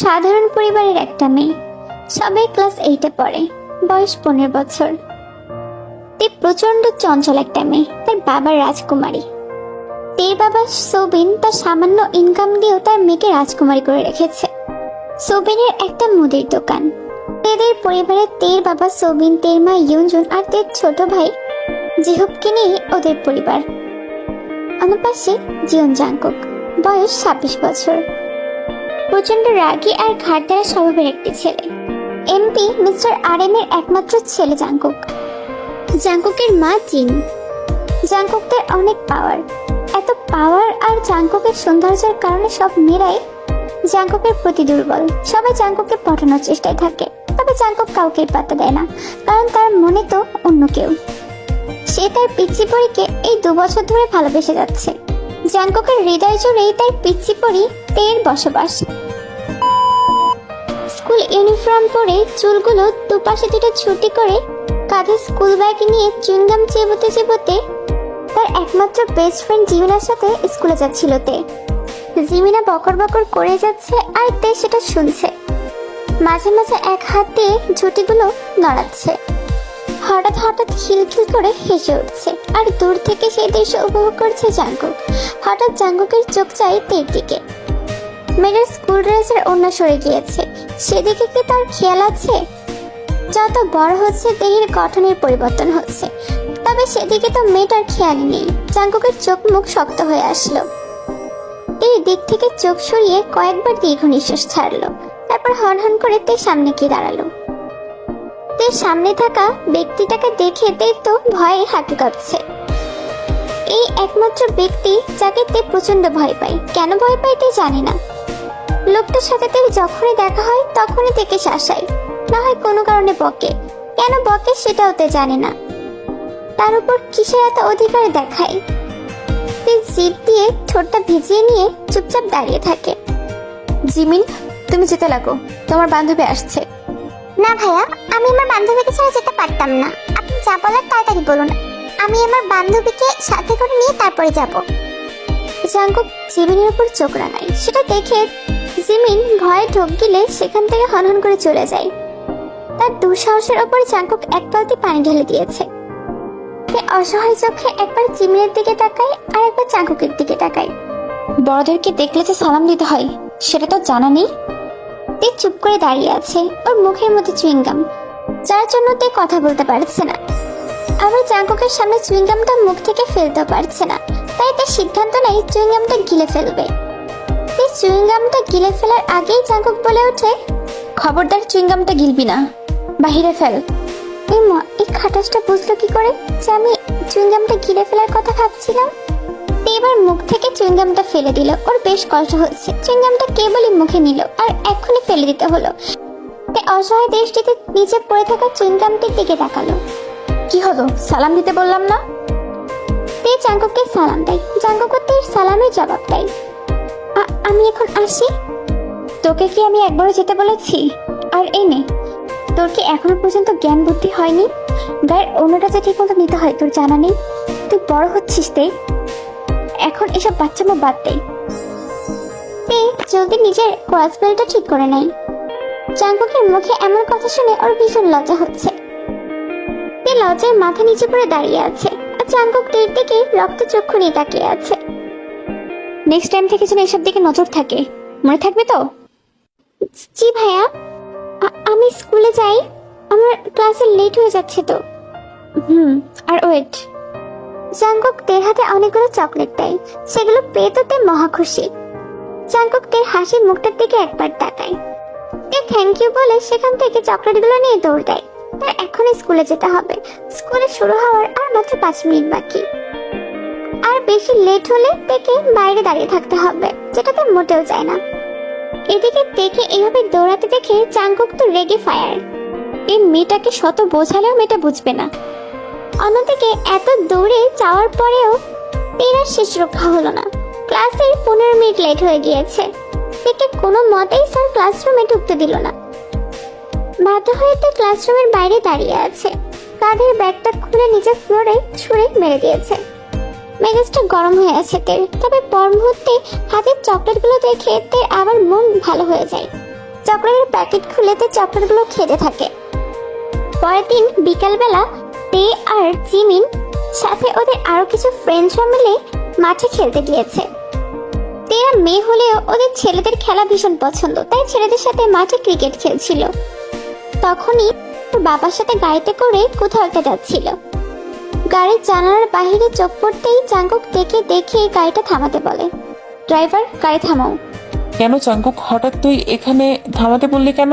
সাধারণ পরিবারের একটা মেয়ে, সবাই ক্লাস 8-এ পড়ে, বয়স 15 বছর। তে প্রচন্ড চঞ্চল একটা মেয়ে, তার বাবা রাজকুমারী। তের বাবা সোবিন তার সামান্য ইনকাম দিয়েও তার মেয়েকে রাজকুমারী করে রেখেছে। সোবিনের একটা মুদির দোকান। তেদের পরিবারে তের বাবা সোবিন, তের মা ইউনজুন আর তের ছোট ভাই জিহুবকে নিয়ে ওদের পরিবার। অনুপাশে জিয়ন জাংকুক, বয়স 26 বছর। প্রচন্ড রাগী আর ঘাড়তেরা স্বভাবের একটি ছেলে। এমপি মিস্টার RM এর একমাত্র ছেলে জাংকুক। জাংকুকের মা জিন। জাংকুকদের অনেক পাওয়ার, এত পাওয়ার আর জাংকুকের সৌন্দর্যের কারণে সব মেয়েরাই জাংকুকের প্রতি দুর্বল। সবাই জাংকুককে পটানোর চেষ্টায় থাকে, তবে জাংকুক কাউকেই পাত্তা দেয় না, কারণ তার মনে তো অন্য কেউ। সে তার পিচ্চি পরীকে এই 2 বছর ধরে ভালোবেসে যাচ্ছে। জাংকুকের হৃদয় জুড়েই তার পিচ্চি পরী তের বসবাস। স্কুল ইউনিফর্ম পরে চুলগুলো দুপাশে দুটো ছুটি করে কাঁধে স্কুল ব্যাগ নিয়ে চুইংগাম চেবোতে চেবোতে তার একমাত্র বেস্ট ফ্রেন্ড জিমিনার সাথে স্কুলে যাচ্ছিল তে। জিমিনা বকর বকর করে যাচ্ছে আর তে সেটা শুনছে। মাঝে মাঝে এক হাত দিয়ে ঝুঁটিগুলো নড়াচ্ছে। হঠাৎ হঠাৎ খিলখিল করে হেসে উঠছে আর দূর থেকে সেই দৃশ্য উপভোগ করছে জাংকুক। হঠাৎ জাংকুকের চোখ চাই তের দিকে। মেয়ের স্কুল ড্রেসের ওড়না সরে গিয়েছে, সেদিকে কি তার খেয়াল আছে? যত বড় হচ্ছে দেহের গঠনের পরিবর্তন হচ্ছে, তবে সেদিকে তো মেয়েটার খেয়াল নেই। জাংকুকের চোখ মুখ শক্ত হয়ে আসলো। এই দিক থেকে চোখ সরিয়ে কয়েকবার দীর্ঘ নিঃশ্বাস ছাড়লো, তারপর হনহন করে তের সামনে গিয়ে দাঁড়ালো। তের সামনে থাকা ব্যক্তিটাকে দেখে তের তো ভয়ে হাঁটু কাঁপছে। এই একমাত্র ব্যক্তি যাকে তে প্রচন্ড ভয় পায়। কেন ভয় পায় তে জানে না। লোকটার সাথে তের যখনই দেখা হয় তখনই তেকে শাসায়, না হয় কোনো কারণে বকে। কেন বকে সেটাও তে জানে না। তার উপর কিসের এত অধিকার দেখায়। তে জিভ দিয়ে ঠোঁটটা ভিজিয়ে নিয়ে চুপচাপ দাঁড়িয়ে থাকে। জিমিন, তুমি যেতে লাগো, তোমার বান্ধবী আসছে। না ভাইয়া, আমি আমার বান্ধবীকে ছাড়া যেতে পারতাম না। আপনি যা বলার তাড়াতাড়ি বলুন, আমি আমার বান্ধবীকে সাথে করে নিয়ে তারপরে যাব। জাংকুক জিমিনের উপর চোখ রাঙায়। সেটা দেখে জিমিন ভয়ে ঢোক গিলে সেখান থেকে হনহন করে চলে যায়। তার দুঃসাহসের ওপর জাংকুক এক বালতি পানি ঢেলে দিয়েছে। সে অসহায় চোখে একবার জিমিনের দিকে তাকায় আর একবার জাংকুকের দিকে তাকায়। বড়দেরকে দেখলে যে সালাম দিতে হয় সেটা তো জানা নেই। তে চুপ করে দাঁড়িয়ে আছে, ওর মুখের মধ্যে চুইংগাম, যার জন্য তে কথা বলতে পারছে না। আবার জাংকুকের সামনে চুইংগামটা মুখ থেকে ফেলতেও পারছে না, তাই তার সিদ্ধান্ত নেয় চুইংগামটা গিলে ফেলবে। তে চুইংগামটা গিলে ফেলার আগেই জাংকুক বলে ওঠে, খবরদার চুইংগামটা গিলবি না, বাহিরে ফেল। এই মা, এই খাটাসটা বুঝলো কি করে যে আমি চুইংগামটা গিলে ফেলার কথা ভাবছিলাম? তে এবার মুখ থেকে চুইংগামটা ফেলে দিল। ওর বেশ কষ্ট হচ্ছে। চুইংগামটা কেবলই মুখে নিল আর এক্ষুনি ফেলে দিতে হলো। তে অসহায় দৃষ্টিতে নিচে পড়ে থাকা চুইংগামটির দিকে তাকালো। কি হলো, সালাম দিতে বললাম না? তে জাংকুককে সালাম দেয়। জাংকুকও তের সালামের জবাব দেয়। আমি এখন আসি। তোকে কি আমি একবারও যেতে বলেছি? আর এই নে, তোর কি এখনো পর্যন্ত জ্ঞান বুদ্ধি হয়নি? গায়ের অন্যটা যে ঠিক মতো নিতে হয় তোর জানা নেই? তুই বড় হচ্ছিস তে, এখন এসব বাচ্চামো বাদ দেয়। তে জলদি নিজের ক্রস বেল্টটা ঠিক করে নেয়। জাংকুকের মুখে এমন কথা শুনে ওর ভীষণ লজ্জা হচ্ছে। তে লজ্জায় মাথা নিচু করে দাঁড়িয়ে আছে আর জাংকুক তের দিকে রক্তচক্ষু নিয়ে তাকিয়ে আছে। নেক্সট টাইম থেকে যেন এসব দিকে নজর থাকে, মনে থাকবে তো? জি ভাইয়া, আমি স্কুলে যাই, আমার ক্লাসে লেট হয়ে যাচ্ছে তো। আর ওয়েট। জাংকুক তের হাতে অনেকগুলো চকলেট দেয়, সেগুলো পেয়ে তো তে মহা খুশি। জাংকুক তের হাসি মুখটার দিকে একবার তাকায়। তে থ্যাংক ইউ বলে সেখান থেকে চকলেটগুলো নিয়ে দৌড় দেয়। তার এখন স্কুলে যেতে হবে। স্কুলে শুরু হওয়ার আর মাত্র 5 মিনিট বাকি। আর বেশি লেট হলে তেকে বাইরে দাঁড়িয়ে থাকতে হবে, যেটাতে মোটেও যায় না। এদিকে তেকে এভাবে দৌড়াতে দেখে জাংকুক তো রেগে ফায়ার। এই মেয়েটাকে শত বোঝালেও মেয়েটা বুঝবে না। অন্যদিকে এত দৌড়ে যাওয়ার পরেও তের আর শেষ রক্ষা হলো না। ক্লাসে 15 মিনিট লেট হয়ে গিয়েছে। তেকে কোনো মতেই স্যার ক্লাসরুমে ঢুকতে দিল না। বাধ্য হয়ে তে ক্লাসরুমের বাইরে দাঁড়িয়ে আছে। কাঁধের ব্যাগটা খুলে নিচে ফ্লোরে ছুঁড়ে মেরে দিয়েছে। মেজাজটা গরম হয়ে আছে তের, তবে পর মুহূর্তে হাতের চকলেটগুলো দেখে তের আবার মন ভালো হয়ে যায়। চকলেটের প্যাকেট খুলে তে চকলেটগুলো খেতে থাকে। পরের দিন বিকালবেলা তে আর জিমিন সাথে ওদের আরো কিছু ফ্রেন্ডসরা মিলে মাঠে খেলতে গিয়েছে। তেরা মেয়ে হলেও ওদের ছেলেদের খেলা ভীষণ পছন্দ, তাই ছেলেদের সাথে মাঠে ক্রিকেট খেলছিল। তখনই ওর বাবার সাথে গাড়িতে করে কোথাও একটা যাচ্ছিল। গাড়ির জানালার বাইরে চোখ পড়তেই চাঙ্কুক দেখে গাড়িটা থামাতে বলে। ড্রাইভার, গাড়ি থামাও। কেন চাঙ্কুক, হঠাৎ তুই এখানে থামাতে বললি কেন?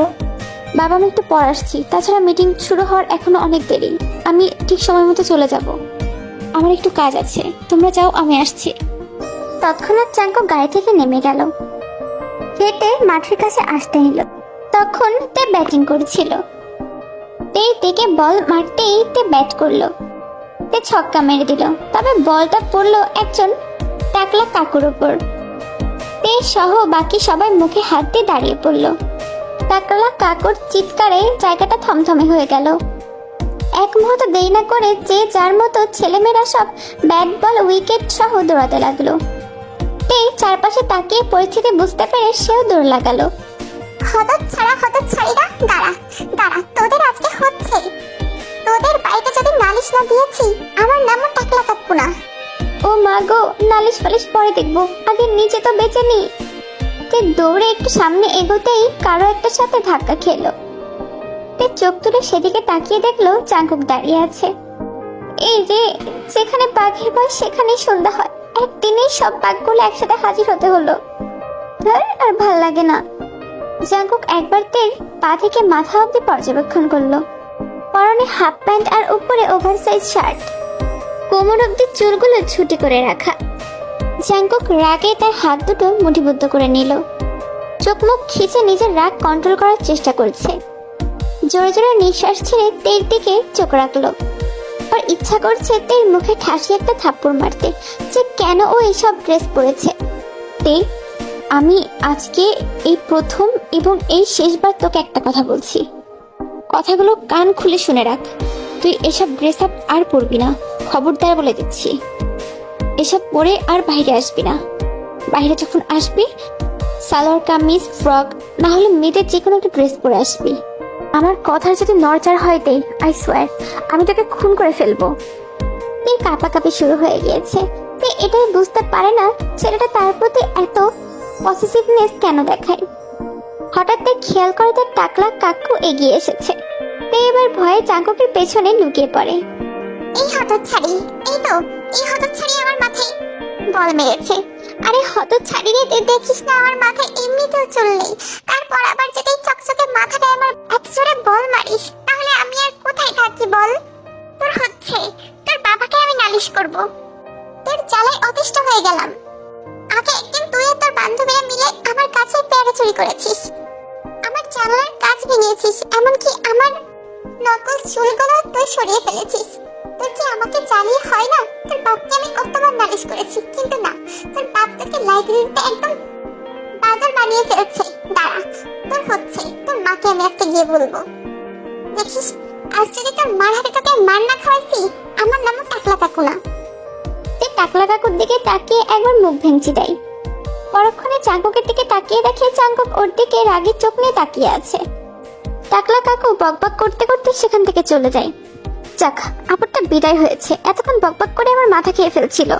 বাবা, আমি একটু পর আসছি, তাছাড়া মিটিং শুরু হওয়ার এখনো অনেক দেরি। আমি ঠিক সময় মতো চলে যাব। আমার একটু কাজ আছে, তোমরা যাও, আমি আসছি। তৎক্ষণাৎ চাঙ্কুক গাড়ি থেকে নেমে গেল, হেঁটে মাঠের কাছে আসতে নিল। তখন তে ব্যাটিং করছিল। তের দিকে বল মারতেই তে ব্যাট করলো। তে ছক্কা মেরে দিল, তবে বলটা পড়লো একজন টাকলা কাকুর উপর। তে সহ বাকি সবাই মুখে হাত দিয়ে দাঁড়িয়ে পড়লো। টাকলা কাকুর চিৎকারে জায়গাটা থমথমে হয়ে গেল। এক মুহূর্ত দেরি না করে যে যার মতো ছেলেমেয়েরা সব ব্যাট বল উইকেট সহ দৌড়াতে লাগলো। তে চারপাশে তাকিয়ে পরিস্থিতি বুঝতে পেরে সেও দৌড় লাগালো। হতচ্ছাড়িরা, দাঁড়া দাঁড়া, তোদের আজকে হচ্ছে। তোদের বাড়িতে যদি নালিশ না দিয়েছি, আমার নামও টাকলা কাকু না। ও মা গো, নালিশ ফালিশ পরে দেখবো, আগে নিচে তো বেঁচে নি। তে দৌড়ে একটু সামনে এগোতেই কারো একটা সাথে ধাক্কা খেলো। তে চোখ তুলে সেদিকে তাকিয়ে দেখলো চাঙ্কুক দাঁড়িয়ে আছে। এই রে, যেখানে বাঘের ভয় সেখানেই সন্ধ্যা হয়। একদিনেই সব বাঘগুলো একসাথে হাজির হতে হলো। আর ভাল লাগে না। চাঙ্কুক একবার তের পা থেকে মাথা অব্দি পর্যবেক্ষণ করলো। পরনে হাফ প্যান্ট আর উপরে ওভারসাইজ শার্ট, কোমর অব্দি চুলগুলো ছুটি করে রাখা। চাঙ্কুক রাগে তার হাত দুটো মুঠিবদ্ধ করে নিল। চোখ মুখ খিচে নিজের রাগ কন্ট্রোল করার চেষ্টা করছে। জোরে জোরে নিঃশ্বাস ছেড়ে তের দিকে চোখ রাখলো। আর ইচ্ছা করছে তের মুখে ঠাসি একটা থাপ্পড় মারতে, যে কেন ও এইসব ড্রেস পরেছে। তে, আমি আজকে এই প্রথম এবং এই শেষবার তোকে একটা কথা বলছি। কথাগুলো কান খুলে শুনে রাখ। তুই এসব ড্রেস আপ আর পরবি না, খবরদার বলে দিচ্ছি। এসব পরে আর বাইরে আসবি না। বাইরে যখন আসবি, সালোয়ার কামিজ, ফ্রক, না হলে মেয়েদের যে কোনো একটা ড্রেস পরে আসবি। আমার কথার যদি নড়চড় হয় দে, আই সোয়ার আমি তোকে খুন করে ফেলবো। তের কাঁপাকাঁপি শুরু হয়ে গিয়েছে। তে এটাই বুঝতে পারে না ছেলেটা তার প্রতি এত পসেসিভনেস কেন দেখায়। হঠাৎ তে খেয়াল করে তার টাকলা কাকু এগিয়ে এসেছে। তে এবার ভয়ে চাঙ্কুকের পেছনে লুকিয়ে পড়ে। এই হতচ্ছাড়ি, এই হতচ্ছাড়ি আমার মাথায় বল মেরেছে। আরে হতচ্ছাড়ি রে, দেখিস না আমার মাথায় এমনিতেও চুল নেই, তারপর আবার যদি চকচকে মাথাটায় আমার এত জোরে বল মারিস, তাহলে আমি আর কোথায় থাকি বল? তোর হচ্ছে, তোর বাবাকে আমি নালিশ করব। তোর জ্বালায় অতিষ্ঠ হয়ে গেলাম। আগে একদিন তুই আর তোর বান্ধবীরা মিলে আমার কাছে পেয়ারা চুরি করেছিস, আমার জানলার কাজ ভেঙেছিস, এমনকি আমার নকল চুলগুলো তুই সরিয়ে ফেলেছিস। তোর কি আমাকে জ্বালিয়ে হয় না? তোর বাপকে আমি কতবার নালিশ করেছি, কিন্তু না, তোর বাপ তোকে লাইব্রেরিতে একদম পাগল বানিয়ে ফেলেছে। দাঁড়া, তোর হচ্ছে, তোর মাকে আমি আজকে গিয়ে বলবো। দেখিস, আজ যদি তোর মার হাতে তোকে মার না খাওয়াইছি, আমার নামও টাকলা কাকু না। তে টাকলা কাকুর দিকে তাকিয়ে একবার মুখ ভেঙচি দেয়। পরক্ষণে চাঙ্কুকের দিকে তাকিয়ে দেখে চাঙ্কুক ওর দিকে রাগের চোখ নিয়ে তাকিয়ে আছে। টাকলা কাকু বকবক করতে করতে সেখান থেকে চলে যায়। যাক, আপরটা বিদায় হয়েছে, এতক্ষণ বকবক করে আমার মাথা খেয়ে ফেলছিল।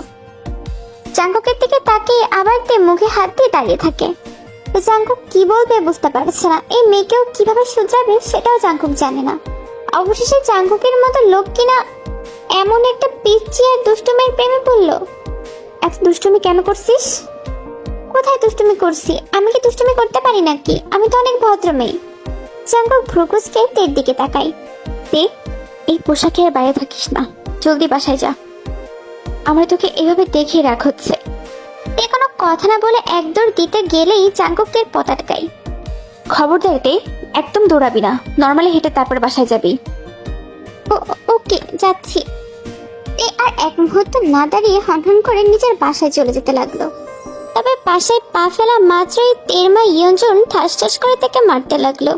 চাঙ্কুকের দিকে তাকিয়ে আবার তে মুখে হাত দিয়ে দাঁড়িয়ে থাকে। চাঙ্কুক কি বলবে বুঝতে পারছে না, এই মেয়েকেও কিভাবে শুধরাবে সেটাও চাঙ্কুক জানে না। অবশেষে চাঙ্কুকের মতো লোক কিনা এমন একটা পিচ্চি আর দুষ্টুমের প্রেমে পড়লো। এত দুষ্টুমি কেন করছিস? কোথায় দুষ্টুমি করছি? আমি কি দুষ্টুমি করতে পারি নাকি? আমি তো অনেক ভদ্র মেয়ে। চাঙ্কুক ভ্রুকুচকে তের দিকে তাকাই। তে, এই পোশাকে আর বাইরে থাকিস না, জলদি বাসায় যা। আমার তোকে এভাবে দেখে রাখ হচ্ছে। তে কোনো কথা না বলে এক দৌড় দিতে গেলেই চাঙ্কুক তের পতা টাকাই। খবরদার তে, একদম দৌড়াবি না, নর্মালি হেঁটে তারপর বাসায় যাবি। ওকে, যাচ্ছি। তে আর এক মুহূর্ত না দাঁড়িয়ে হনহন করে নিজের বাসায় চলে যেতে লাগলো। তবে বাসায় পা ফেলা মাত্রই তের মা ইয়ঞ্জন ঠাস ঠাস করে তাকে মারতে লাগলো।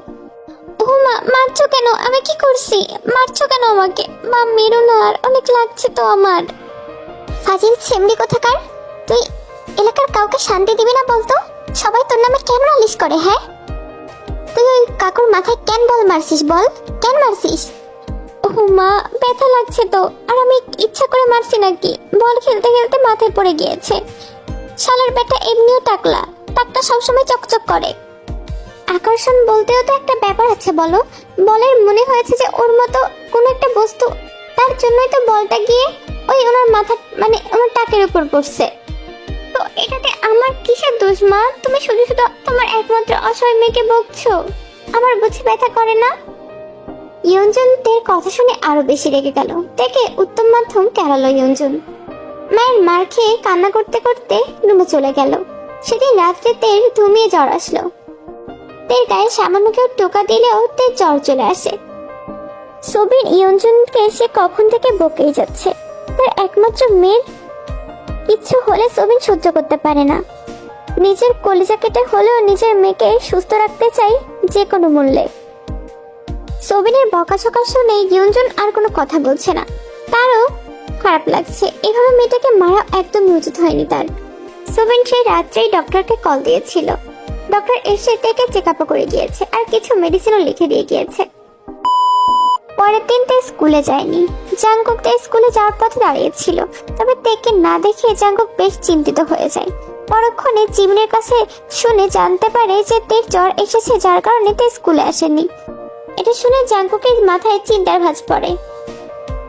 ও মা, মারছো কেন? আমি কি করছি? মারছো কেন আমাকে? মা মেরো না, আর অনেক লাগছে তো আমার। ফাজিল ছেমড়ি কোথাকার, তুই এলাকার কাউকে শান্তি দিবি না বলতো? সবাই তোর নামে কেন নালিশ করে? হ্যাঁ, তুই ওই কাকুর মাথায় কেন বল মারছিস? বল, কেন মারছিস? ও মা, ব্যথা লাগছে তো। আর আমি ইচ্ছা করে মারছি নাকি? বল খেলতে খেলতে মাথায় পড়ে গিয়েছে। শালার বেটা এমনিও টাকলা, টাকটা সবসময় চকচক করে। আকর্ষণ বলতেও তো একটা ব্যাপার আছে বলো। বলের মনে হয়েছে যে ওর মতো কোনো একটা বস্তু, তার জন্যই তো বলটা গিয়ে ওই ওনার মাথা মানে ওনার টাকের উপর পড়ছে। তো এটাতে আমার কিসের দোষ মা? তুমি শুধু শুধু তোমার একমাত্র অসহায় মেয়েকে বকছো। আমার বুঝি ব্যথা করে না? ইয়ঞ্জন তের কথা শুনে আরো বেশি রেগে গেল। তেকে উত্তম মাধ্যম কেলালো ইয়ঞ্জন। মায়ের মার খেয়ে কান্না করতে করতে রুমে চলে গেল। সেদিন রাত্রে তের ঘুমিয়ে জ্বর আসলো। তের গায়ে সামান্য কেউ টোকা দিলেও তের জ্বর চলে আসে। সবির ইয়ঞ্জনকে সে কখন থেকে বকেই যাচ্ছে। তার একমাত্র মেয়ের কিছু হলে সবিন সহ্য করতে পারে না। নিজের কলিজা কেটে হলেও নিজের মেয়েকে সুস্থ রাখতে চাই যে কোনো মূল্যে। সবিনের বকাঝকা শুনে ইয়ঞ্জন আর কোনো কথা বলছে না। তারও খারাপ লাগছে। এভাবে মেয়েটাকে মারা একদম উচিত হয়নি তার। সবিন সেই রাত্রেই ডক্টরকে কল দিয়েছিল। ডক্টর এসে তেকে চেক আপ করে গিয়েছে আর কিছু মেডিসিনও লিখে দিয়ে গিয়েছে। পরের দিন তে স্কুলে যায়নি। জাঙ্কুক তে স্কুলে যাওয়ার পথে দাঁড়িয়েছিল। তবে তেকে না দেখে জাঙ্কুক বেশ চিন্তিত হয়ে যায়। পরক্ষণে জিমিনের কাছে শুনে জানতে পারে যে তের জ্বর এসেছে, যার কারণে তে স্কুলে আসেনি। এটা শুনে জাঙ্কুকের মাথায় চিন্তার ভাঁজ পড়ে।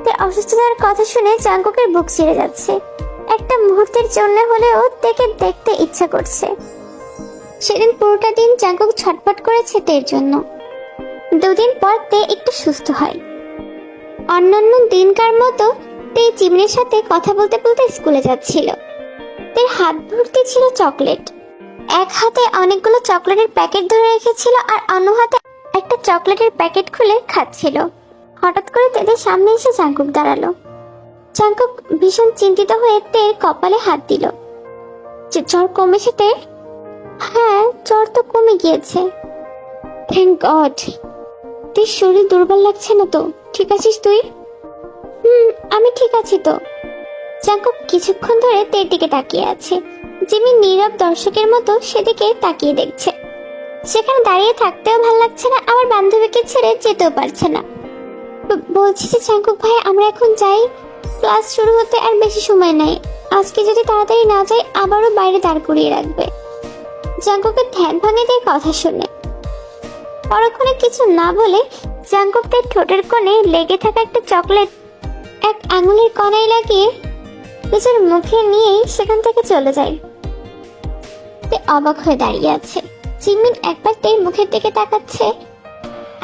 তের অসুস্থতার কথা শুনে জাঙ্কুকের বুক ছিঁড়ে যাচ্ছে। একটা মুহূর্তের জন্য হলেও তেকে দেখতে ইচ্ছা করছে। সেদিন পুরোটা দিন জাঙ্কুক ছটফট করেছে তের জন্য। দুদিন পর তে একটু সুস্থ হয়। অন্যান্য দিনকার মতো তে জিমিনের সাথে কথা বলতে বলতে স্কুলে যাচ্ছিল। তের হাত ভর্তি ছিল চকলেট। এক হাতে অনেকগুলো চকলেটের প্যাকেট ধরে রেখেছিল আর অন্য হাতে একটা চকলেটের প্যাকেট খুলে খাচ্ছিল। হঠাৎ করে তেদের সামনে এসে জাঙ্কুক দাঁড়ালো। জাঙ্কুক ভীষণ চিন্তিত হয়ে তের কপালে হাত দিল। জ্বর কমেছে তের? হ্যাঁ, জ্বর তো কমে গিয়েছে। Thank god. তোর শরীর দুর্বল লাগছে না তো? ঠিক আছিস তুই? আমি ঠিক আছি তো। জাঙ্কুক কিছুক্ষণ ধরে তের দিকে তাকিয়ে আছে। জিমি নীরব দর্শকের মতো সেদিকে তাকিয়ে দেখছে। সেখানে দাঁড়িয়ে থাকতেও ভালো লাগছে না, আবার বান্ধবীকে ছেড়ে যেতেও পারছে না। বলছি যে জাঙ্কুক ভাই, আমরা এখন যাই। ক্লাস শুরু হতে আর বেশি সময় নেই। আজকে যদি তাড়াতাড়ি না যাই আবারও বাইরে দাঁড় করিয়ে রাখবে। জাঙ্কুকের ধ্যান ভাঙে তার কথা শুনে। পরক্ষণে কিছু না বলে জাঙ্কুক তার ঠোঁটের কোণে লেগে থাকা একটা চকলেট এক আঙুলের কণায় লাগিয়ে নিজের মুখে নিয়েই সেখান থেকে চলে যায়। তে অবাক হয়ে দাঁড়িয়ে আছে। জিমিন একবার তের মুখের দিকে তাকাচ্ছে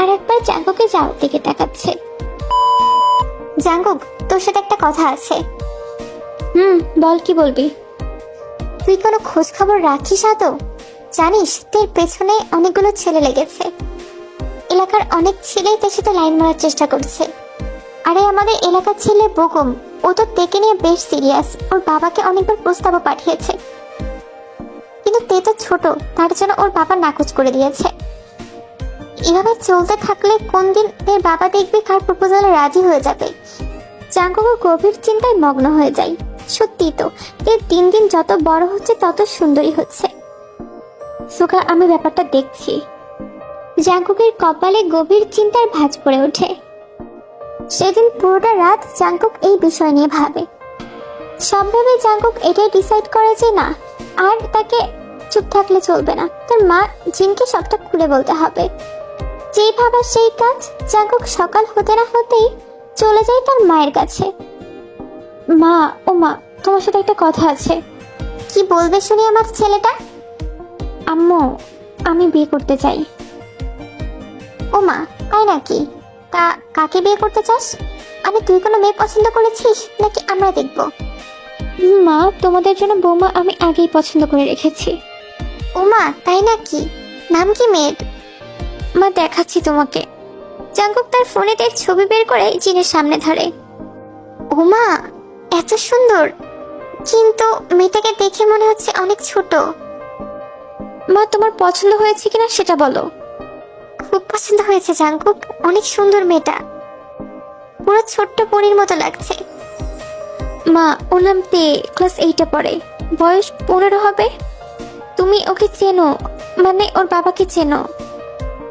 আর একবার জাঙ্কুকে যাওয়ার দিকে তাকাচ্ছে। জাঙ্কুক, তোর সাথে একটা কথা আছে। বল, কি বলবি? তুই কোনো খোঁজ খবর রাখিস না তো? জানিস তের পেছনে অনেকগুলো ছেলে লেগেছে। এলাকার অনেক ছেলেই তার সাথে লাইন মারার চেষ্টা করছে। আরে আমাদের এলাকার ছেলে বোকম, ও তো তেকে নিয়ে বেশ সিরিয়াস। ওর বাবাকে অনেকবার প্রস্তাবও পাঠিয়েছে, কিন্তু তে তো ছোট, তার জন্য ওর বাবা নাকচ করে দিয়েছে। এভাবে চলতে থাকলে কোন দিন এর বাবা দেখবে কার প্রপোজালে রাজি হয়ে যাবে। জাঙ্কুক গভীর চিন্তায় মগ্ন হয়ে যায়। সত্যি তো, এর দিন দিন যত বড় হচ্ছে তত সুন্দরী হচ্ছে। সুগা, আমি ব্যাপারটা দেখছি। জাঙ্কুকের কপালে গভীর চিন্তার ভাঁজ পড়ে ওঠে। সেদিন পুরোটা রাত জাঙ্কুক এই বিষয় নিয়ে ভাবে। সব ভেবে জাঙ্কুক এটাই ডিসাইড করে যে না, আর তাকে চুপ থাকলে চলবে না। তার মা জিনকে সবটা খুলে বলতে হবে। যেই ভাবা সেই কাজ। জাঙ্কুক সকাল হতে না হতেই চলে যায় তার মায়ের কাছে। মা, ও মা, তোমার সাথে একটা কথা আছে। কি বলবে শুনি আমার ছেলেটা? আম্মু, আমি বিয়ে করতে চাই। ও মা, তাই নাকি? তা কাকে বিয়ে করতে চাস? তুই কোনো মেয়ে পছন্দ করেছিস নাকি আমরা দেখব? মা, তোমাদের জন্য বৌমা আমি আগেই পছন্দ করে রেখেছি। ও মা, তাই নাকি? নাম কি মেয়ের? মা, দেখাচ্ছি তোমাকে। জাঙ্কুক তার ফোনে তার ছবি বের করে জিনের সামনে ধরে। ও মা, এত সুন্দর, কিন্তু মেয়েটাকে দেখে মনে হচ্ছে অনেক ছোট। মা, তোমার পছন্দ হয়েছে কিনা সেটা বলো। খুব পছন্দ হয়েছে জাঙ্কুক, অনেক সুন্দর মেয়েটা, পুরো ছোট্ট পরীর মতো লাগছে। মা, ওর নাম তে, ক্লাস 8-এ পড়ে, বয়স 15 হবে। তুমি ওকে চেনো? মানে ওর বাবাকে চেনো?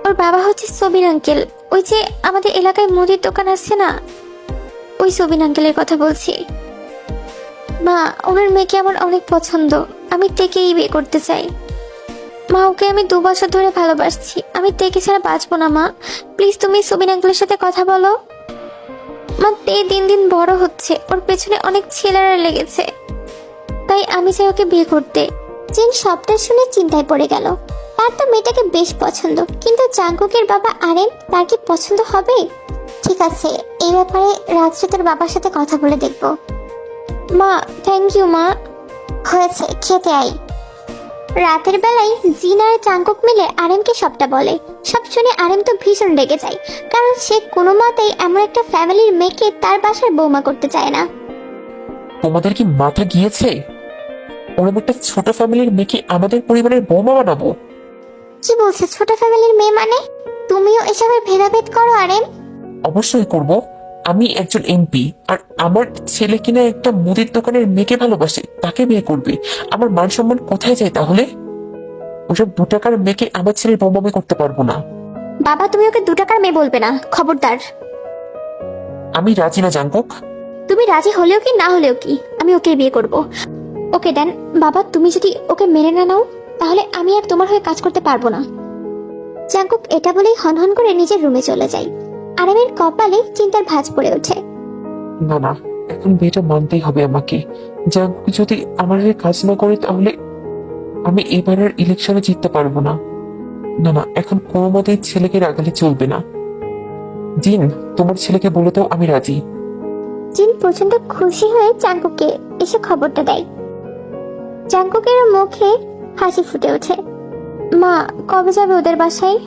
ওর ওর বাবা হচ্ছে সবিন আঙ্কেল, ওই যে আমাদের এলাকায় মুদির দোকান আছে না, ওই সবিন আঙ্কেলের কথা বলছি। মা, ওনার মেয়েকে আমার অনেক পছন্দ, আমি তেকেই বিয়ে করতে চাই। মা, ওকে আমি 2 বছর ধরে ভালোবাসছি, আমি তেকে ছাড়া বাঁচবো না। মা প্লিজ তুমি সবিন আঙ্কেলের সাথে কথা বলো। মা, তে দিন দিন বড় হচ্ছে, ওর পেছনে অনেক ছেলেরা লেগেছে, তাই আমি চাই ওকে বিয়ে করতে। জিন সবটা শুনে চিন্তায় পড়ে গেল। তার তো মেয়েটাকে বেশ পছন্দ, কিন্তু জাঙ্কুকের বাবা আরেন, তার কি পছন্দ হবে? ঠিক আছে, এই ব্যাপারে রাত্রে তোর বাবার সাথে কথা বলে দেখব। মা থ্যাংক ইউ। মা হয়েছে, খেতে আই। রাতের বেলায় জিন আর জাঙ্কুক মিলে আরেনকে সবটা বলে। সব শুনে আরেন তো ভীষণ রেগে যায়, কারণ সে কোনো মতেই এমন একটা ফ্যামিলির মেয়েকে তার বাসায় বৌমা করতে চায় না। তোমাদের কি মাথা গিয়েছে? ওরকম একটা ছোট ফ্যামিলির মেয়েকে আমাদের পরিবারের বৌমা বানাবো? কি বলছে ছোট ফ্যামিলির মেয়ে মানে? তুমিও এসবের ভেদাভেদ করো আরেন? অবশ্যই করব। আমি একজন এমপি, আর আমার ছেলে কিনা একটা মুদির দোকানের মেয়েকে ভালোবাসে, তাকে বিয়ে করবে। আমার মান সম্মান কোথায় যায় তাহলে? ওসব 2 টাকার মেয়েকে আমার ছেলের বৌমা আমি করতে পারবো না। বাবা, তুমি ওকে 2 টাকার মেয়ে বলবে না, খবরদার। আমি রাজি না জাঙ্কুক। তুমি রাজি হলেও কি না হলেও কি, আমি ওকে বিয়ে করব। ওকে দেন বাবা, তুমি যদি ওকে মেনে না নাও তাহলে আমি আর তোমার হয়ে কাজ করতে পারবো না। জাঙ্কুক এটা বলেই হনহন করে নিজের রুমে চলে যায়। আরেনের কপালে চিন্তার ভাঁজ পড়ে ওঠে। না না, এখন বিয়েটা মানতেই হবে আমাকে। জাঙ্কুক যদি আমার হয়ে কাজ না করে তাহলে আমি এবারের ইলেকশনে জিততে পারবো না। না না, এখন কোনো মতেই ছেলেকে রাগালে চলবে না। জিন, তোমার ছেলেকে বলে দাও আমি রাজি। জিন প্রচন্ড খুশি হয়ে জাঙ্কুককে এসে খবরটা দেয়। জাঙ্কুকের মুখে হাসি ফুটে ওঠে। মা, কবে যাবে ওদের বাসায়?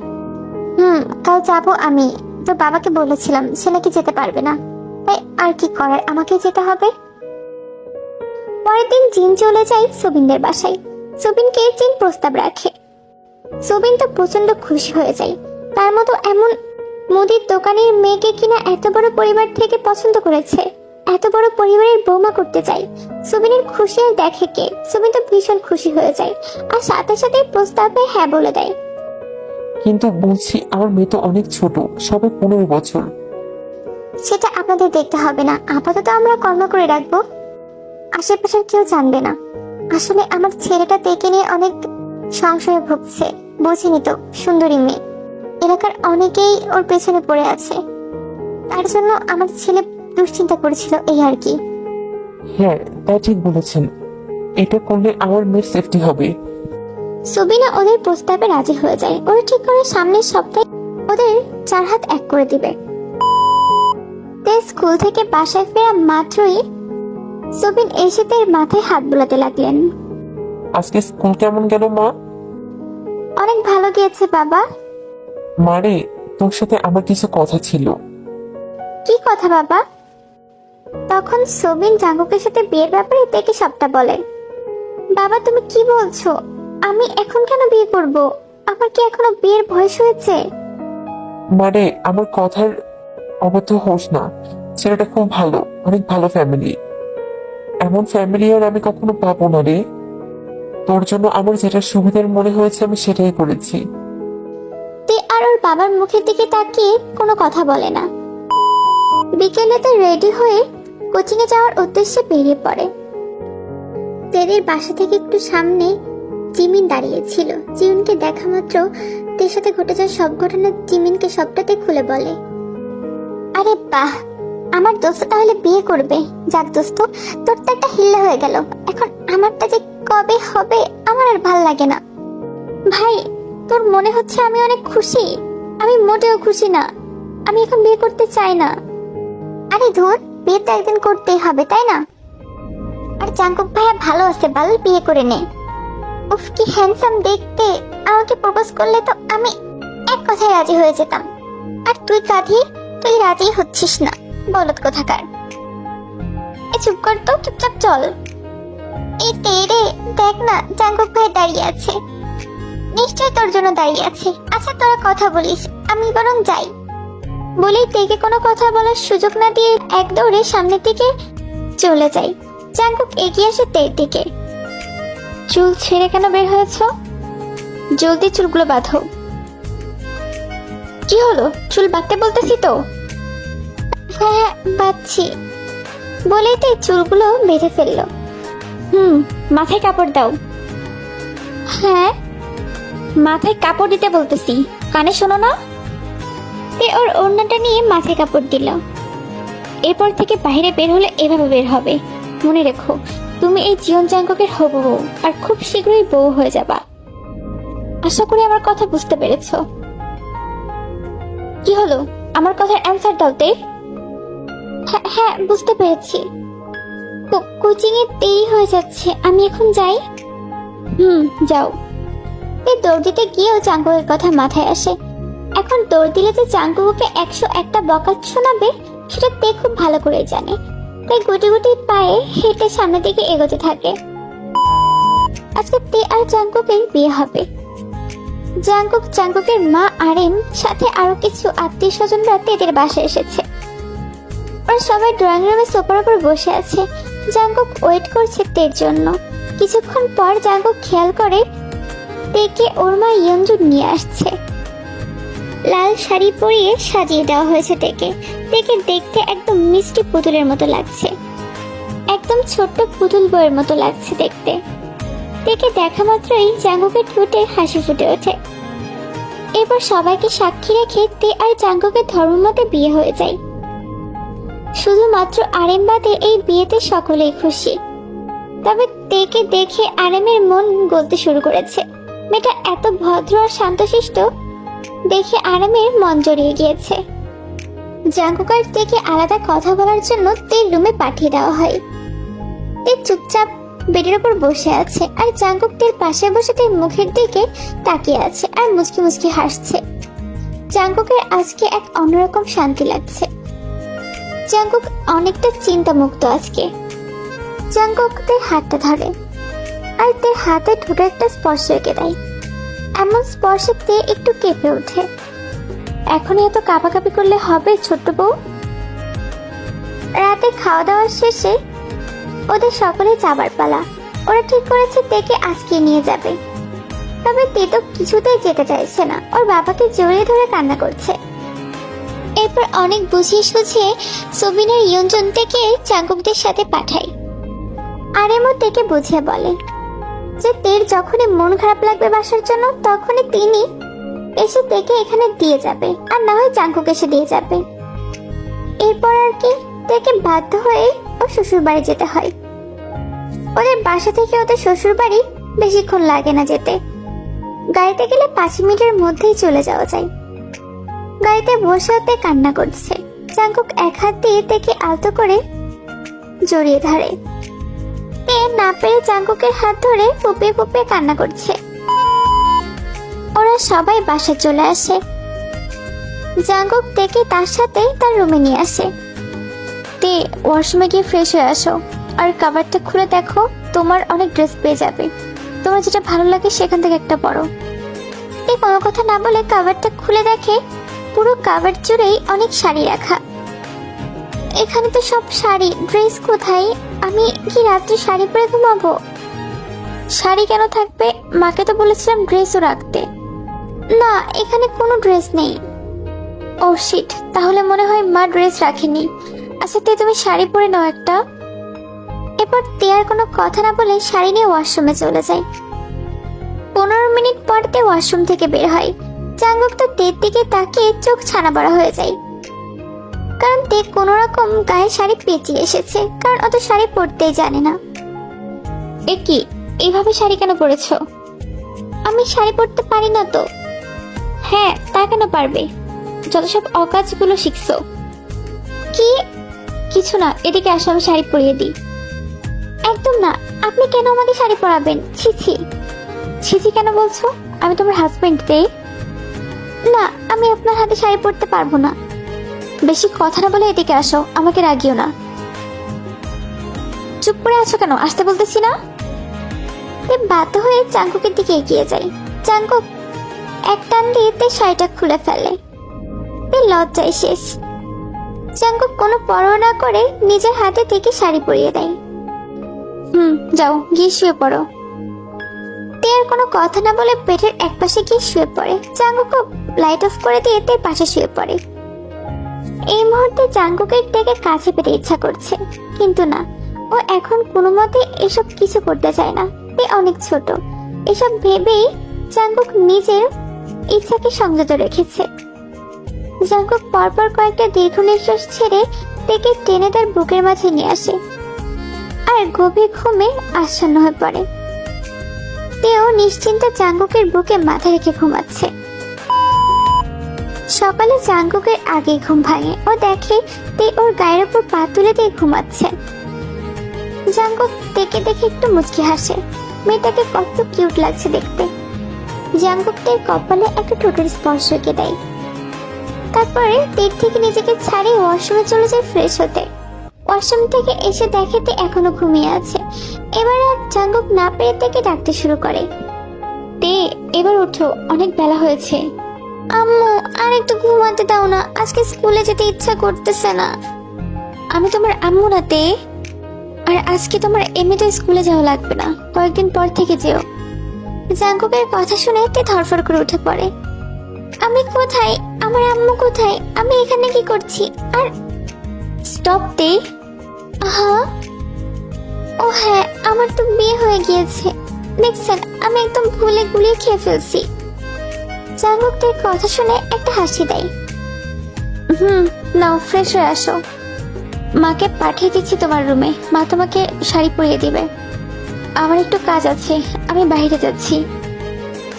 কাল যাবো আমি। তো বাবাকে বলেছিলাম সে নাকি যেতে পারবে না, তাই আর কি করার, আমাকে যেতে হবে। পরের দিন জিন চলে যায় সুবিনদের বাসায়। সুবিনকে জিন প্রস্তাব রাখে। সুবিন তো প্রচন্ড খুশি হয়ে যায়। তার মতো এমন মুদির দোকানের মেয়েকে কিনা এত বড় পরিবার থেকে পছন্দ করেছে, এত বড় পরিবারের বৌমা করতে চাই। সুবিনের খুশি আর দেখে কে? সুবিন তো ভীষণ খুশি হয়ে যায় আর সাথে সাথে প্রস্তাবে হ্যাঁ বলে দেয়। কিন্তু বলছি, আমার মেয়ে তো অনেক ছোট, সবে 15 বছর। সেটা আপনাদের দেখতে হবে না, আপাতত আমরা কর্ম করে রাখবো, আশেপাশের কেউ জানবে না। আসলে আমার ছেলেটা তেকে নিয়ে অনেক সংশয়ে ভুগছে, বোঝেনি তো, সুন্দরী মেয়ে, এলাকার অনেকেই ওর পেছনে পড়ে আছে। তার জন্য আমার ছেলে দুশ্চিন্তা করেছিল, এই আর কি। হ্যাঁ, তা ঠিক বলেছেন। এটা করলে আমার মেয়ের সেফটি হবে। সুবিনা ওদের প্রস্তাবে রাজি হয়ে যায়। ওরা ঠিক করে সামনের সপ্তাহে ওদের 4 হাত এক করে দিবে। তে স্কুল থেকে বাসায় ফেরা মাত্রই সুবিন এসে তার মাথায় হাত বোলাতে লাগলেন। আজকে স্কুল কেমন গেল মা? অনেক ভালো গিয়েছে বাবা। মারে, তোর সাথে আমার কিছু কথা ছিল। কি কথা বাবা? তখন সুবিন জাঙ্কুকের সাথে বিয়ের ব্যাপারে তেকে সবটা বলে। বাবা তুমি কি বলছো? আমি এখন কেন বিয়ে করব? আমার কি এখনো বিয়ের বয়স হয়েছে? মারে, আমার কথার অবদ্ধ হোস না। ছেলেটা খুব ভালো, অনেক ভালো ফ্যামিলি। এমন ফ্যামিলি আর আমি কখনো পাবো না রে। তোর জন্য আমার যেটা সুবিধার মনে হয়েছে আমি সেটাই করেছি। তে আর ওর বাবার মুখের দিকে তাকিয়ে কোনো কথা বলে না। বিকেলে তো রেডি হয়ে কোচিং এ যাওয়ার উদ্দেশ্যে বেরিয়ে পড়ে। তেদের বাসা থেকে একটু সামনে জিমিন দাঁড়িয়েছিল। জিমিনকে দেখা মাত্র তের সাথে ঘটে যাওয়া সব ঘটনা জিমিনকে সবটাতে খুলে বলে। আরে বাহ, আমার দোস্ত তাহলে বিয়ে করবে। যাক দোস্ত, তোর তো একটা হিল্লা হয়ে গেল। এখন আমারটা যে কবে হবে আমার আর ভাল লাগে না। ভাই, তোর মনে হচ্ছে আমি অনেক খুশি? আমি মোটেও খুশি না। আমি এখন বিয়ে করতে চাই না। আরে ধুর, বিয়ে তো একদিন করতেই হবে, তাই না? আর জাঙ্কুক ভাইয়া ভালো আছে, ভালো বিয়ে করে নে। উফ কি হ্যান্ডসাম দেখতে। আমাকে প্রপোজ করলে তো আমি এক কথায় রাজি হয়ে যেতাম। আর তুই কাঁধি, তুই রাজি হচ্ছিস না, বলদ কোথাকার। এ চুপ কর তো, চুপচাপ চল। এই তেরে দেখ না, জাঙ্কুক ভাই দাঁড়িয়ে আছে। নিশ্চয়ই তোর জন্য দাঁড়িয়ে আছে। আচ্ছা তোরা কথা বলিস, আমি বরং যাই। বলেই তেকে কোনো কথা বলার সুযোগ না দিয়ে এক দৌড়ে সামনের দিকে চলে যায়। জাঙ্কুক এগিয়ে আসে তের দিকে। চুল ছেড়ে কেন বের হয়েছ? জলদি চুলগুলো বাঁধো। কি হলো? চুল বাঁধতে বলতেছি তো। হ্যাঁ বাচ্ছি বলেই তো চুলগুলো বেঁধে ফেললো। মাথায় কাপড় দাও। হ্যাঁ মাথায় কাপড় দিতে বলতেছি, কানে শোনো না? তে ওর ওড়নাটা নিয়ে মাথায় কাপড় দিল। এরপর থেকে বাইরে বের হলে এভাবে বের হবে। মনে রেখো, তুমি এই জীবন জাঙ্গকের হবু বউ, আর খুব শীঘ্রই বউ হয়ে যাবা। আশা করি আমার কথা বুঝতে পেরেছো। কি হলো? আমার কথার অ্যান্সার দাও তে। হ্যাঁ হ্যাঁ বুঝতে পেরেছি। কোচিং এ দেরি হয়ে যাচ্ছে, আমি এখন যাই। যাও। এই দৌড় দিতে গিয়েও চাঙ্কুকের কথা মাথায় আসে। এখন দৌড় দিলে যে চাঙ্কুকে 101টা বকা শোনাবে সেটা তে খুব ভালো করে জানে। তাই গুটি গুটি পায়ে হেঁটে সামনের দিকে এগোতে থাকে। আজকে তে আর চাঙ্কুকের বিয়ে হবে। চাঙ্কুকের মা আরেম সাথে আরো কিছু আত্মীয় স্বজনরা তেদের বাসায় এসেছে। ওরা সবাই ড্রয়িং রুমে সোফার উপর বসে আছে। জাঙ্কুক ওয়েট করছে তের জন্য। কিছুক্ষণ পর জাঙ্কুক খেয়াল করে তেকে ওর মা ইয়ঞ্জুন নিয়ে আসছে। লাল শাড়ি পরিয়ে সাজিয়ে দেওয়া হয়েছে তেকে দেখতে একদম মিষ্টি পুতুলের মতো লাগছে। একদম ছোট্ট পুতুল বইয়ের মতো লাগছে দেখতে। তেকে দেখা মাত্রই জাঙ্কুকের ঠোঁটে হাসি ফুটে ওঠে। এরপর সবাইকে সাক্ষী রেখে তে আর জাঙ্কুকের ধর্মমতে বিয়ে হয়ে যায়। শুধুমাত্র আরেম বাদে এই বিয়েতে সকলেই খুশি। তবে তেকে দেখে আরেমের মন গলতে শুরু করেছে। মেয়েটা এত ভদ্র আর শান্তশিষ্ট দেখে আরেমের মন জড়িয়ে গিয়েছে। জাঙ্কুক আর তেকে আলাদা কথা বলার জন্য তের রুমে পাঠিয়ে দেওয়া হয়। তে চুপচাপ বেডের উপর বসে আছে আর জাঙ্কুক তের পাশে বসে তের মুখের দিকে তাকিয়ে আছে আর মুচকি মুচকি হাসছে। জাঙ্কুকের আজকে এক অন্যরকম শান্তি লাগছে। জাঙ্কুক অনেকটা চিন্তামুক্ত আজকে। জাঙ্কুক তের হাতটা ধরে আর তের হাতে ঠোঁটে একটা স্পর্শ রেখে দেয়। এমন স্পর্শে তে একটু কেঁপে ওঠে। এখনই এত কাঁপাকাঁপি করলে হবে ছোট্ট বউ? রাতে খাওয়া দাওয়া শেষে ওদের সকলে যাবার পালা। ওরা ঠিক করেছে তেকে আজকে নিয়ে যাবে। তবে তে তো কিছুতেই যেতে চাইছে না, ওর বাবাকে জড়িয়ে ধরে কান্না করছে। এরপর অনেক বুঝিয়ে সুঝিয়ে সবিনের ইয়ঞ্জন থেকে চাঙ্কুকদের সাথে পাঠায়। আরেমও তেকে বুঝিয়ে বলে যে তের যখনই মন খারাপ লাগবে বাসার জন্য তখনই তিনি এসে তেকে এখানে দিয়ে যাবে, আর না হয় চাঙ্কুক এসে দিয়ে যাবে। এরপর আর কি তেকে বাধ্য হয়ে ও শ্বশুর বাড়ি যেতে হয়। ওদের বাসা থেকে ওদের শ্বশুর বাড়ি বেশিক্ষণ লাগে না যেতে। গাড়িতে গেলে 5 মিনিটের মধ্যেই চলে যাওয়া যায়। গাড়িতে বসে তে কান্না করছে। চাঙ্কুক এক হাত দিয়ে তেকে আলতো করে জড়িয়ে ধরে। তে না পেরে চাঙ্কুকের হাত ধরে ফুপিয়ে ফুপিয়ে কান্না করছে। ওরা সবাই বাসা চলে আসে। জাঙ্কুক তেকে তার সাথে তার রুমে নিয়ে আসে। তে ওয়াশরুমে গিয়ে ফ্রেশ হয়ে আসো, আর কাভারটা খুলে দেখো, তোমার অনেক ড্রেস পেয়ে যাবে। তোমার যেটা ভালো লাগে সেখান থেকে একটা পরো। তে কোনো কথা না বলে কাভারটা খুলে দেখে পুরো কাভার জুড়েই অনেক শাড়ি রাখা। এখানে তো সব শাড়ি, ড্রেস কোথায়? আমি কি রাত্রে শাড়ি পরে ঘুমাবো? শাড়ি কেন থাকবে? মাকে তো বলেছিলাম ড্রেসও রাখতে। না, এখানে কোনো ড্রেস নেই। ও শিট, তাহলে মনে হয় মা ড্রেস রাখেনি। আচ্ছা তে তুমি শাড়ি পরে নাও একটা। এরপর তে আর কোনো কথা না বলে শাড়ি নিয়ে ওয়াশরুমে চলে যায়। 15 মিনিট পর তে ওয়াশরুম থেকে বের হয়। চাঙ্গুক তো তের দিকে তাকিয়ে চোখ ছানা বড়া হয়ে যায়, কারণ তে কোনো রকম গায়ে শাড়ি পেঁচিয়ে এসেছে, কারণ ও তো শাড়ি পরতেই জানে না। এ কি, এইভাবে শাড়ি কেন পরেছো? আমি শাড়ি পরতে পারি না তো। হ্যাঁ, তা কেন পারবে? যত সব অকাজগুলো শিখছো। কি? কিছু না, এদিকে আসো, আমি শাড়ি পরিয়ে দিই। একদম না, আপনি কেন আমাকে শাড়ি পরাবেন? ছি ছি। ছিছি কেন বলছো? আমি তোমার হাজবেন্ড তে। না, আমি আপনার হাতে শাড়ি পরতে পারবো না। বেশি কথা না বলে এদিকে আসো, আমাকে রাগিও না। চুপ করে আছো কেন? আসতে বলতেছি না। বাধ্য হয়ে চাঙ্কুকের দিকে এগিয়ে যায়। চাঙ্কুক এক টান দিয়ে তে শাড়িটা খুলে ফেলে। তে লজ্জায় শেষ। চাঙ্কুক কোনো পরোয়া না করে নিজের হাতে থেকে শাড়ি পরিয়ে দেয়। যাও গিয়ে শুয়ে পড়ো। তে আর কোনো কথা না বলে পেটের একপাশে গিয়ে শুয়ে পড়ে। চাঙ্কুকও লাইট অফ করে দিয়ে তে পাশে শুয়ে পড়ে। এই মুহূর্তে জাঙ্কুকের টেকে কাছে পেতে ইচ্ছা করছে, কিন্তু না, ও এখন কোনো মতে এসব কিছু করতে চায় না। তে অনেক ছোট, এসব ভেবেই জাঙ্কুক নিজের ইচ্ছাকে সংযত রেখেছে। জাঙ্কুক পরপর কয়েকটা দীর্ঘ নিঃশ্বাস ছেড়ে তেকে টেনে তার বুকের মাঝে নিয়ে আসে আর গভীর ঘুমে আচ্ছন্ন হয়ে পড়ে। তেও নিশ্চিন্তে জাঙ্কুকের বুকে মাথা রেখে ঘুমাচ্ছে। সকালে জাঙ্কুকের আগে ঘুম ভাঙে ও দেখে তে ওর গায়ের উপর পা তুলে দিয়ে ঘুমাচ্ছে। জাঙ্কুক তেকে দেখে একটু মুচকি হাসে, মেয়েটাকে কত কিউট লাগছে দেখতে। জাঙ্কুক তের কপালে একটা ঠোঁটের স্পর্শ এঁকে দেয়। তারপরে তের থেকে নিজেকে ছাড়িয়ে ওয়াশরুমে চলে যায় ফ্রেশ হতে। ওয়াশরুম থেকে এসে দেখে তে এখনো ঘুমিয়ে আছে। এবার আর জাঙ্কুক না পেরে তেকে ডাকতে শুরু করে। তে এবার ওঠো, অনেক বেলা হয়েছে। আম্মু আর একটু ঘুমাতে দাও না, আজকে স্কুলে যেতে ইচ্ছা করতেছে না। আমি তোমার আম্মু না তে, আর আজকে তোমার এমনিতে স্কুলে যাওয়া লাগবে না, কয়েকদিন পর থেকে যেও। জাঙ্কুকের কথা শুনে তে ধরফর করে উঠে পড়ে। আমি কোথায়? আমার আম্মু কোথায়? আমি এখানে কি করছি? আর স্টপ তে। হ্যাঁ, ও হ্যাঁ, আমার তো বিয়ে হয়ে গিয়েছে। দেখছেন, আমি একদম ভুলে গুলিয়ে খেয়ে ফেলছি। জাঙ্কুক তের কথা শুনে একটা হাসি দেয়। নাও ফ্রেশ হয়ে আসো, মাকে পাঠিয়ে দিচ্ছি তোমার রুমে, মা তোমাকে শাড়ি পরিয়ে দিবে। আমার একটু কাজ আছে, আমি বাইরে যাচ্ছি।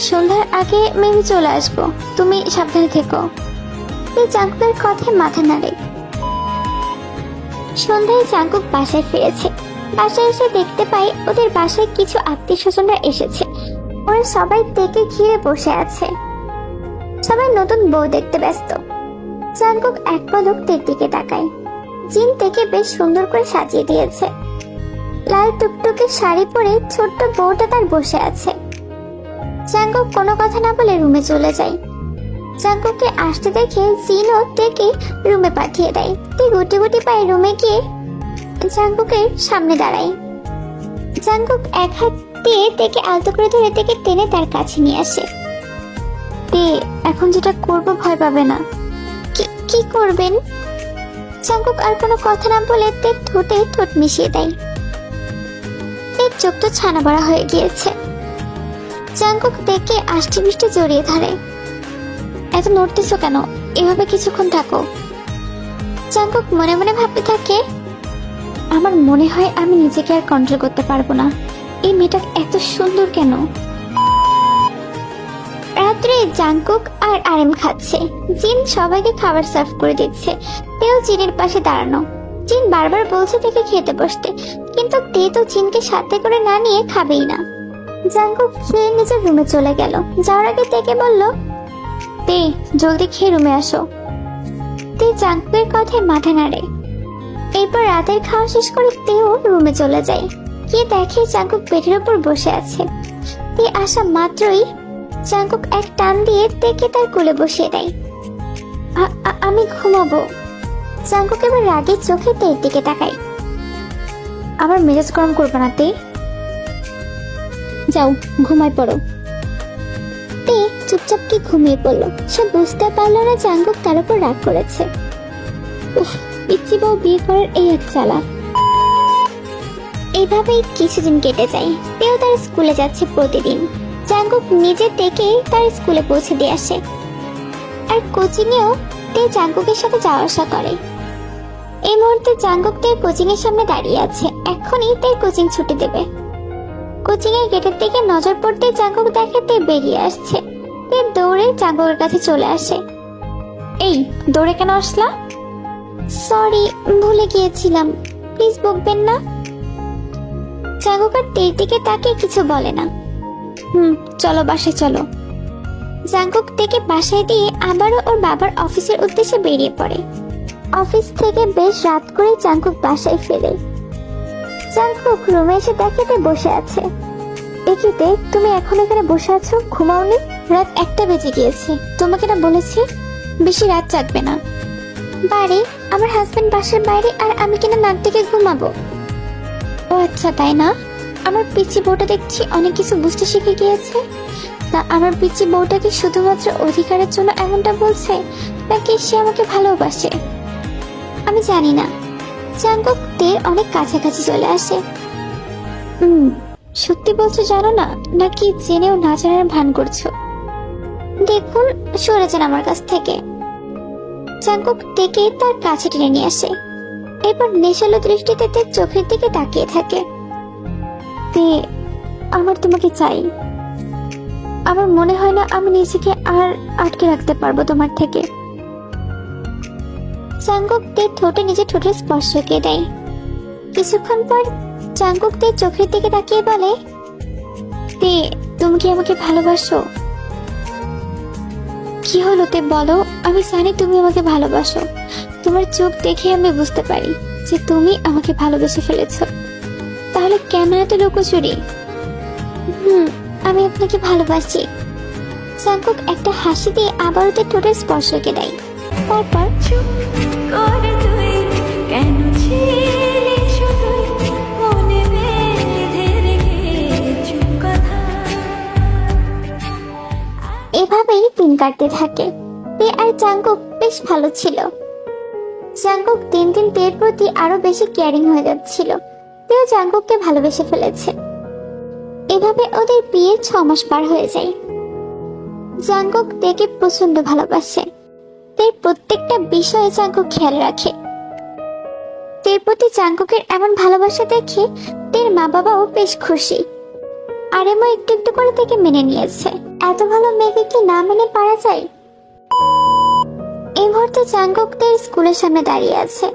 সন্ধ্যার আগে মেবি চলে আসবো, তুমি সাবধানে থেকো। এই জাঙ্কুকের কথায় মাথা নাড়ে। সন্ধ্যায় জাঙ্কুক বাসায় ফিরেছে। বাসায় এসে দেখতে পাই ওদের বাসায় কিছু আত্মীয় স্বজনরা এসেছে। ওরা সবাই তেকে ঘিরে বসে আছে। সবাই নতুন বউ দেখতে ব্যস্ত। জাঙ্কুক এক পলক তের দিকে তাকায়। জিন তেকে বেশ সুন্দর করে সাজিয়ে দিয়েছে। লাল টুকটুকে শাড়ি পরে ছোট্ট বউটা তার বসে আছে। জাঙ্কুক কোনো কথা না বলে রুমে চলে যায়। জাঙ্কুককে আসতে দেখে জিনও তেকে রুমে পাঠিয়ে দেয়। তে গুটি গুটি পায়ে রুমে গিয়ে জাঙ্কুকের সামনে দাঁড়ায়। জাঙ্কুক এক হাত দিয়ে তেকে আলতো করে ধরে তেকে টেনে তার কাছে নিয়ে আসে। তে এখন যেটা করবো ভয় পাবে না। কি করবেন? জাঙ্কুক আর কোনো কথা না বলে তের ঠোঁটে ঠোঁট মিশিয়ে দেয়। তের চোখ তো ছানা বড়া হয়ে গিয়েছে। জাঙ্কুক তেকে আষ্টি বৃষ্টি জড়িয়ে ধরে। এত নড়তেছো কেন? এভাবে কিছুক্ষণ থাকো। জাঙ্কুক মনে মনে ভাবতে থাকে, আমার মনে হয় আমি নিজেকে আর কন্ট্রোল করতে পারবো না। এই মেয়েটা এত সুন্দর কেন? রাত্রে জাঙ্কুক আর আরেম খাচ্ছে। জিন সবাইকে খাবার সার্ভ করে দিচ্ছে। তেও জিনের পাশে দাঁড়ানো। জিন বারবার বলছে থেকে খেতে বসতে, কিন্তু তে তো জিনকে সাথে করে না নিয়ে খাবেই না। জাঙ্কুক খেয়ে নিজের রুমে চলে গেল। যাওয়ার আগে তেকে বলল, তে জলদি খেয়ে রুমে আসো। তে জাঙ্কুকের কথায় মাথা নাড়ে। এরপর রাতের খাওয়া শেষ করে তেও রুমে চলে যায়। গিয়ে দেখে জাঙ্কুক বেডের উপর বসে আছে। তে আসা মাত্রই জাঙ্কুক এক টান দিয়ে তেকে তার কোলে বসিয়ে দেয়। আমি ঘুমাবো। জাঙ্কুক এবার রাগের চোখে তের দিকে তাকায়। আমার মেজাজ গরম করবে না তে, যাও ঘুমায় পড়ো। তে চুপচাপ কি ঘুমিয়ে পড়লো। সে বুঝতে পারলো না জাঙ্কুক তার উপর রাগ করেছে। উফ, পিচ্চি বউ বিয়ে করার এই এক চালা। এইভাবেই কিছুদিন কেটে যায়। তেও তার স্কুলে যাচ্ছে প্রতিদিন। জাঙ্কুক নিজে থেকে তার স্কুলে পৌঁছে দিয়ে আসে। আর কোচিংয়েও তে জাঙ্কুকের সাথে যাওয়া আসা করে। এই মুহূর্তে জাঙ্কুক তের কোচিং এর সামনে দাঁড়িয়ে আছে। এখনই তের কোচিং ছুটি দেবে। কোচিং এর গেটের দিকে নজর পড়তে জাঙ্কুক দেখে তে বেরিয়ে আসছে। তে দৌড়ে জাঙ্কুকের কাছে চলে আসে। এই দৌড়ে কেন আসলা? সরি, ভুলে গিয়েছিলাম, প্লিজ বকবেন না। জাঙ্কুক আর তের দিকে তাকে কিছু বলে না। চলো বাসায় চলো। জাঙ্কুক থেকে বাসায় দিয়ে আবারও ওর বাবার অফিসের উদ্দেশ্যে বেরিয়ে পড়ে। অফিস থেকে বেশ রাত করে জাঙ্কুক বাসায় ফেরে। জাঙ্কুক রুমে এসে দেখে তে বসে আছে। একিতে তুমি এখন এখানে বসে আছো, ঘুমাওনি? রাত 1টা বেজে গিয়েছে, তোমাকে না বলেছি বেশি রাত জাগবে না। বাড়ি আমার হাজবেন্ড বাসার বাইরে, আর আমি কিনা নাক ডেকে ঘুমাবো? ও আচ্ছা, তাই না? আমার পিচ্চি বউটা দেখছি অনেক কিছু বুঝতে শিখে গিয়েছে। না আমার পিচ্ছি বউটা কি শুধুমাত্র অধিকারের জন্য এমনটা বলছে, নাকি সে আমাকে ভালোবাসে? আমি জানি না। জাঙ্কুক তের অনেক কাছাকাছি চলে আসে। সত্যি বলছো জানো না, নাকি জেনেও না জানার ভান করছো? দেখুন, সরে যান আমার কাছ থেকে। জাঙ্কুক তেকে তার কাছে টেনে নিয়ে আসে। এরপর নেশালো দৃষ্টিতে তের চোখের দিকে তাকিয়ে থাকে। তে, আমার তোমাকে চাই। আমার মনে হয় না আমি নিজেকে আর আটকে রাখতে পারবো তোমার থেকে। জাঙ্কুক তের ঠোঁটে নিজের ঠোঁটের স্পর্শ এঁকে দেয়। কিছুক্ষণ পর জাঙ্কুক তের চোখের দিকে তাকিয়ে বলে, তে, তুমি কি আমাকে ভালোবাসো? কি হলো তে, বলো। আমি জানি তুমি আমাকে ভালোবাসো। তোমার চোখ দেখে আমি বুঝতে পারি যে তুমি আমাকে ভালোবেসে ফেলেছো। তাহলে কেন এত লুকোচুরি? আমি আপনাকে ভালোবাসি। জাঙ্কুক একটা হাসি দিয়ে আবারও তার ঠোঁটের স্পর্শ এঁকে দেয়। তারপর এভাবেই দিন কাটতে থাকে। তে আর জাঙ্কুক বেশ ভালো ছিল। জাঙ্কুক দিন দিন তের প্রতি আরো বেশি কেয়ারিং হয়ে যাচ্ছিল। তেও জাঙ্কুককে ভালোবেসে ফেলেছে। এভাবে ওদের বিয়ে 6 মাস পার হয়ে যায়। জাঙ্কুক তেকে প্রচন্ড ভালোবাসে। তের প্রত্যেকটা বিষয়ে জাঙ্কুক খেয়াল রাখে। তের প্রতি জাঙ্কুকের এমন ভালোবাসা দেখে তের মা বাবাও বেশ খুশি। আর এমন একটু একটু করে থেকে মেনে নিয়েছে। এত ভালো মেয়েকে কি না মেনে পারা যায়? এই মুহূর্তে জাঙ্কুক তের স্কুলের সামনে দাঁড়িয়ে আছে।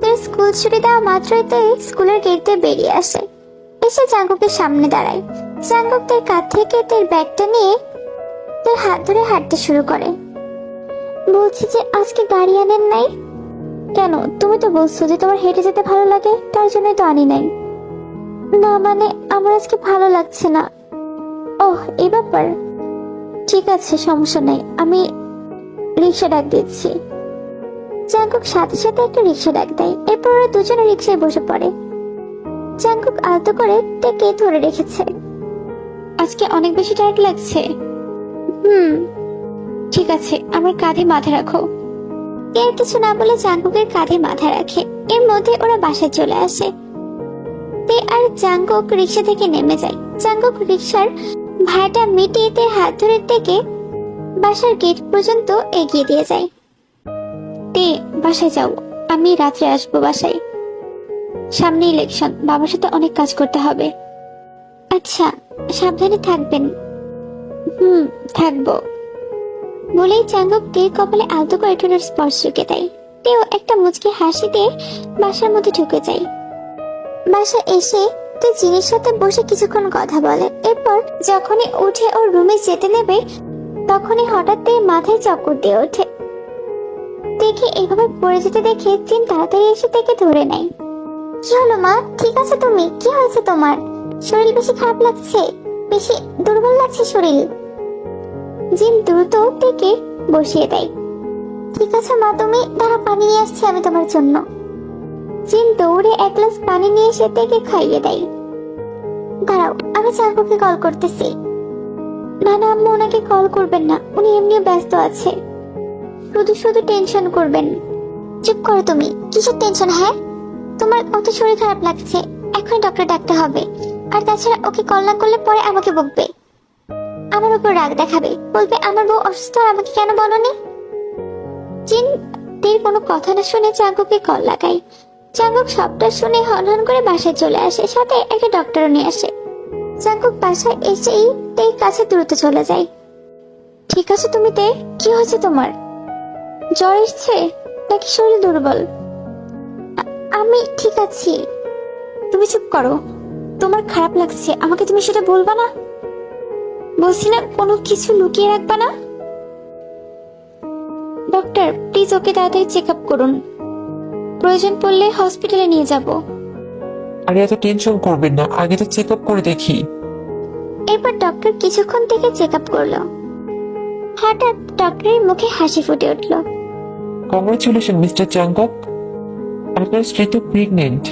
তের স্কুল ছুটি দেওয়া মাত্রই তে স্কুলের গেট দিয়ে বেরিয়ে আসে। এসে জাঙ্কুকের সামনে দাঁড়ায়। জাঙ্কুক তের কাঁধ থেকে তের ব্যাগটা নিয়ে তের হাত ধরে হাঁটতে শুরু করে। বলছি যে আজকে গাড়ি আনেন নাই কেন? তুমি তো বলছো যে তোমার হেঁটে যেতে ভালো লাগে, তার জন্যই তো আনি নাই। না মানে আমার আজকে ভালো লাগছে না। ওহ, এই ব্যাপার। ঠিক আছে, সমস্যা নেই, আমি রিক্সা ডাক দিচ্ছি। জাঙ্কুক সাথে সাথে একটা রিক্সা ডাক দেয়। এরপর ওরা দুজনে রিক্সায় বসে পড়ে। জাঙ্কুক আলতো করে তেকে ধরে রেখেছে। আজকে অনেক বেশি টায়ার্ড লাগছে। ঠিক আছে, আমার কাঁধে মাথা রাখো। এর কিছু না বলে জাঙ্কুকের কাঁধে মাথা রাখে। এর মধ্যে ওরা বাসায় চলে আসে। তে আর জাঙ্কুক রিক্সা থেকে নেমে যায়। জাঙ্কুক রিক্সার ভাড়াটা মিটিয়ে তের হাত ধরে থেকে বাসার গেট পর্যন্ত এগিয়ে দিয়ে যায়। তে, বাসায় যাও, আমি রাত্রে আসবো বাসায়। সামনে ইলেকশন, বাবার সাথে অনেক কাজ করতে হবে। আচ্ছা, সাবধানে থাকবেন। থাকবো। বলেই জাঙ্কুক তের কপালে আলতো করে ঠোঁটের স্পর্শ রেখে দেয়। তেও একটা মুচকি হাসি দিয়ে বাসার মধ্যে ঢুকে যায়। বাসা এসে তে জিনিস সাথে বসে কিছুক্ষণ কথা বলে। এরপর যখনই উঠে ওর রুমে যেতে নেবে তখনই হঠাৎ তের মাথায় চক্কর দিয়ে ওঠে। দেখে এভাবে পড়ে যেতে দেখে জিন তাড়াতাড়ি এসে তেকে ধরে নেয়। কি হলো মা, ঠিক আছে তুমি? কি হয়েছে তোমার? শরীর বেশি খারাপ লাগছে? বেশি দুর্বল লাগছে শরীর? জিন দ্রুত তেকে বসিয়ে দেয়। ঠিক আছে মা, তুমি দাঁড়া, পানি নিয়ে আসছি আমি তোমার জন্য। জিন দৌড়ে এক গ্লাস পানি নিয়ে এসে তেকে খাইয়ে দেয়। দাঁড়াও, আমি জাঙ্কুককে কল করতেছি। না না আম্মু, ওনাকে কল করবেন না, উনি এমনি ব্যস্ত আছে। শুধু শুধু টেনশন করবেন। চুপ করো তুমি, কিসের টেনশন? হ্যাঁ, তোমার অত শরীর খারাপ লাগছে, এখনই ডক্টর ডাকতে হবে। আর তাছাড়া ওকে কল না করলে পরে আমাকে বকবে, আমার উপর রাগ দেখাবে, বলবে আমার বউ অসুস্থ আর আমাকে কেন বলনি। জিন তের কোনো কথা না শুনে জাঙ্কুককে কল লাগায়। জাঙ্কুক সবটা শুনে হনহন করে বাসায় চলে আসে, সাথে একটা ডক্টরও নিয়ে আসে। জাঙ্কুক বাসায় এসেই তের কাছে দ্রুত চলে যায়। ঠিক আছে তুমি তে? কি হয়েছে তোমার? জ্বর এসছে নাকি শরীর দুর্বল? আমি ঠিক আছি। তুমি চুপ করো, তোমার খারাপ লাগছে, আমাকে তুমি সেটা বলবা না? বলছি না কোনো কিছু লুকিয়ে রাখবা না। ডক্টর প্লিজ ওকে তাড়াতাড়ি চেক আপ করুন, প্রয়োজন পড়লে হসপিটালে নিয়ে যাব। আরে এত টেনশন করবেন না, আগে তো চেক আপ করে দেখি। এরপর ডক্টর কিছুক্ষণ থেকে চেক আপ করলো। হঠাৎ ডক্টরের মুখে হাসি ফুটে উঠলো। কংগ্রেচুলেশন মিস্টার জাঙ্কুক, আপনার স্ত্রী তো প্রেগনেন্ট।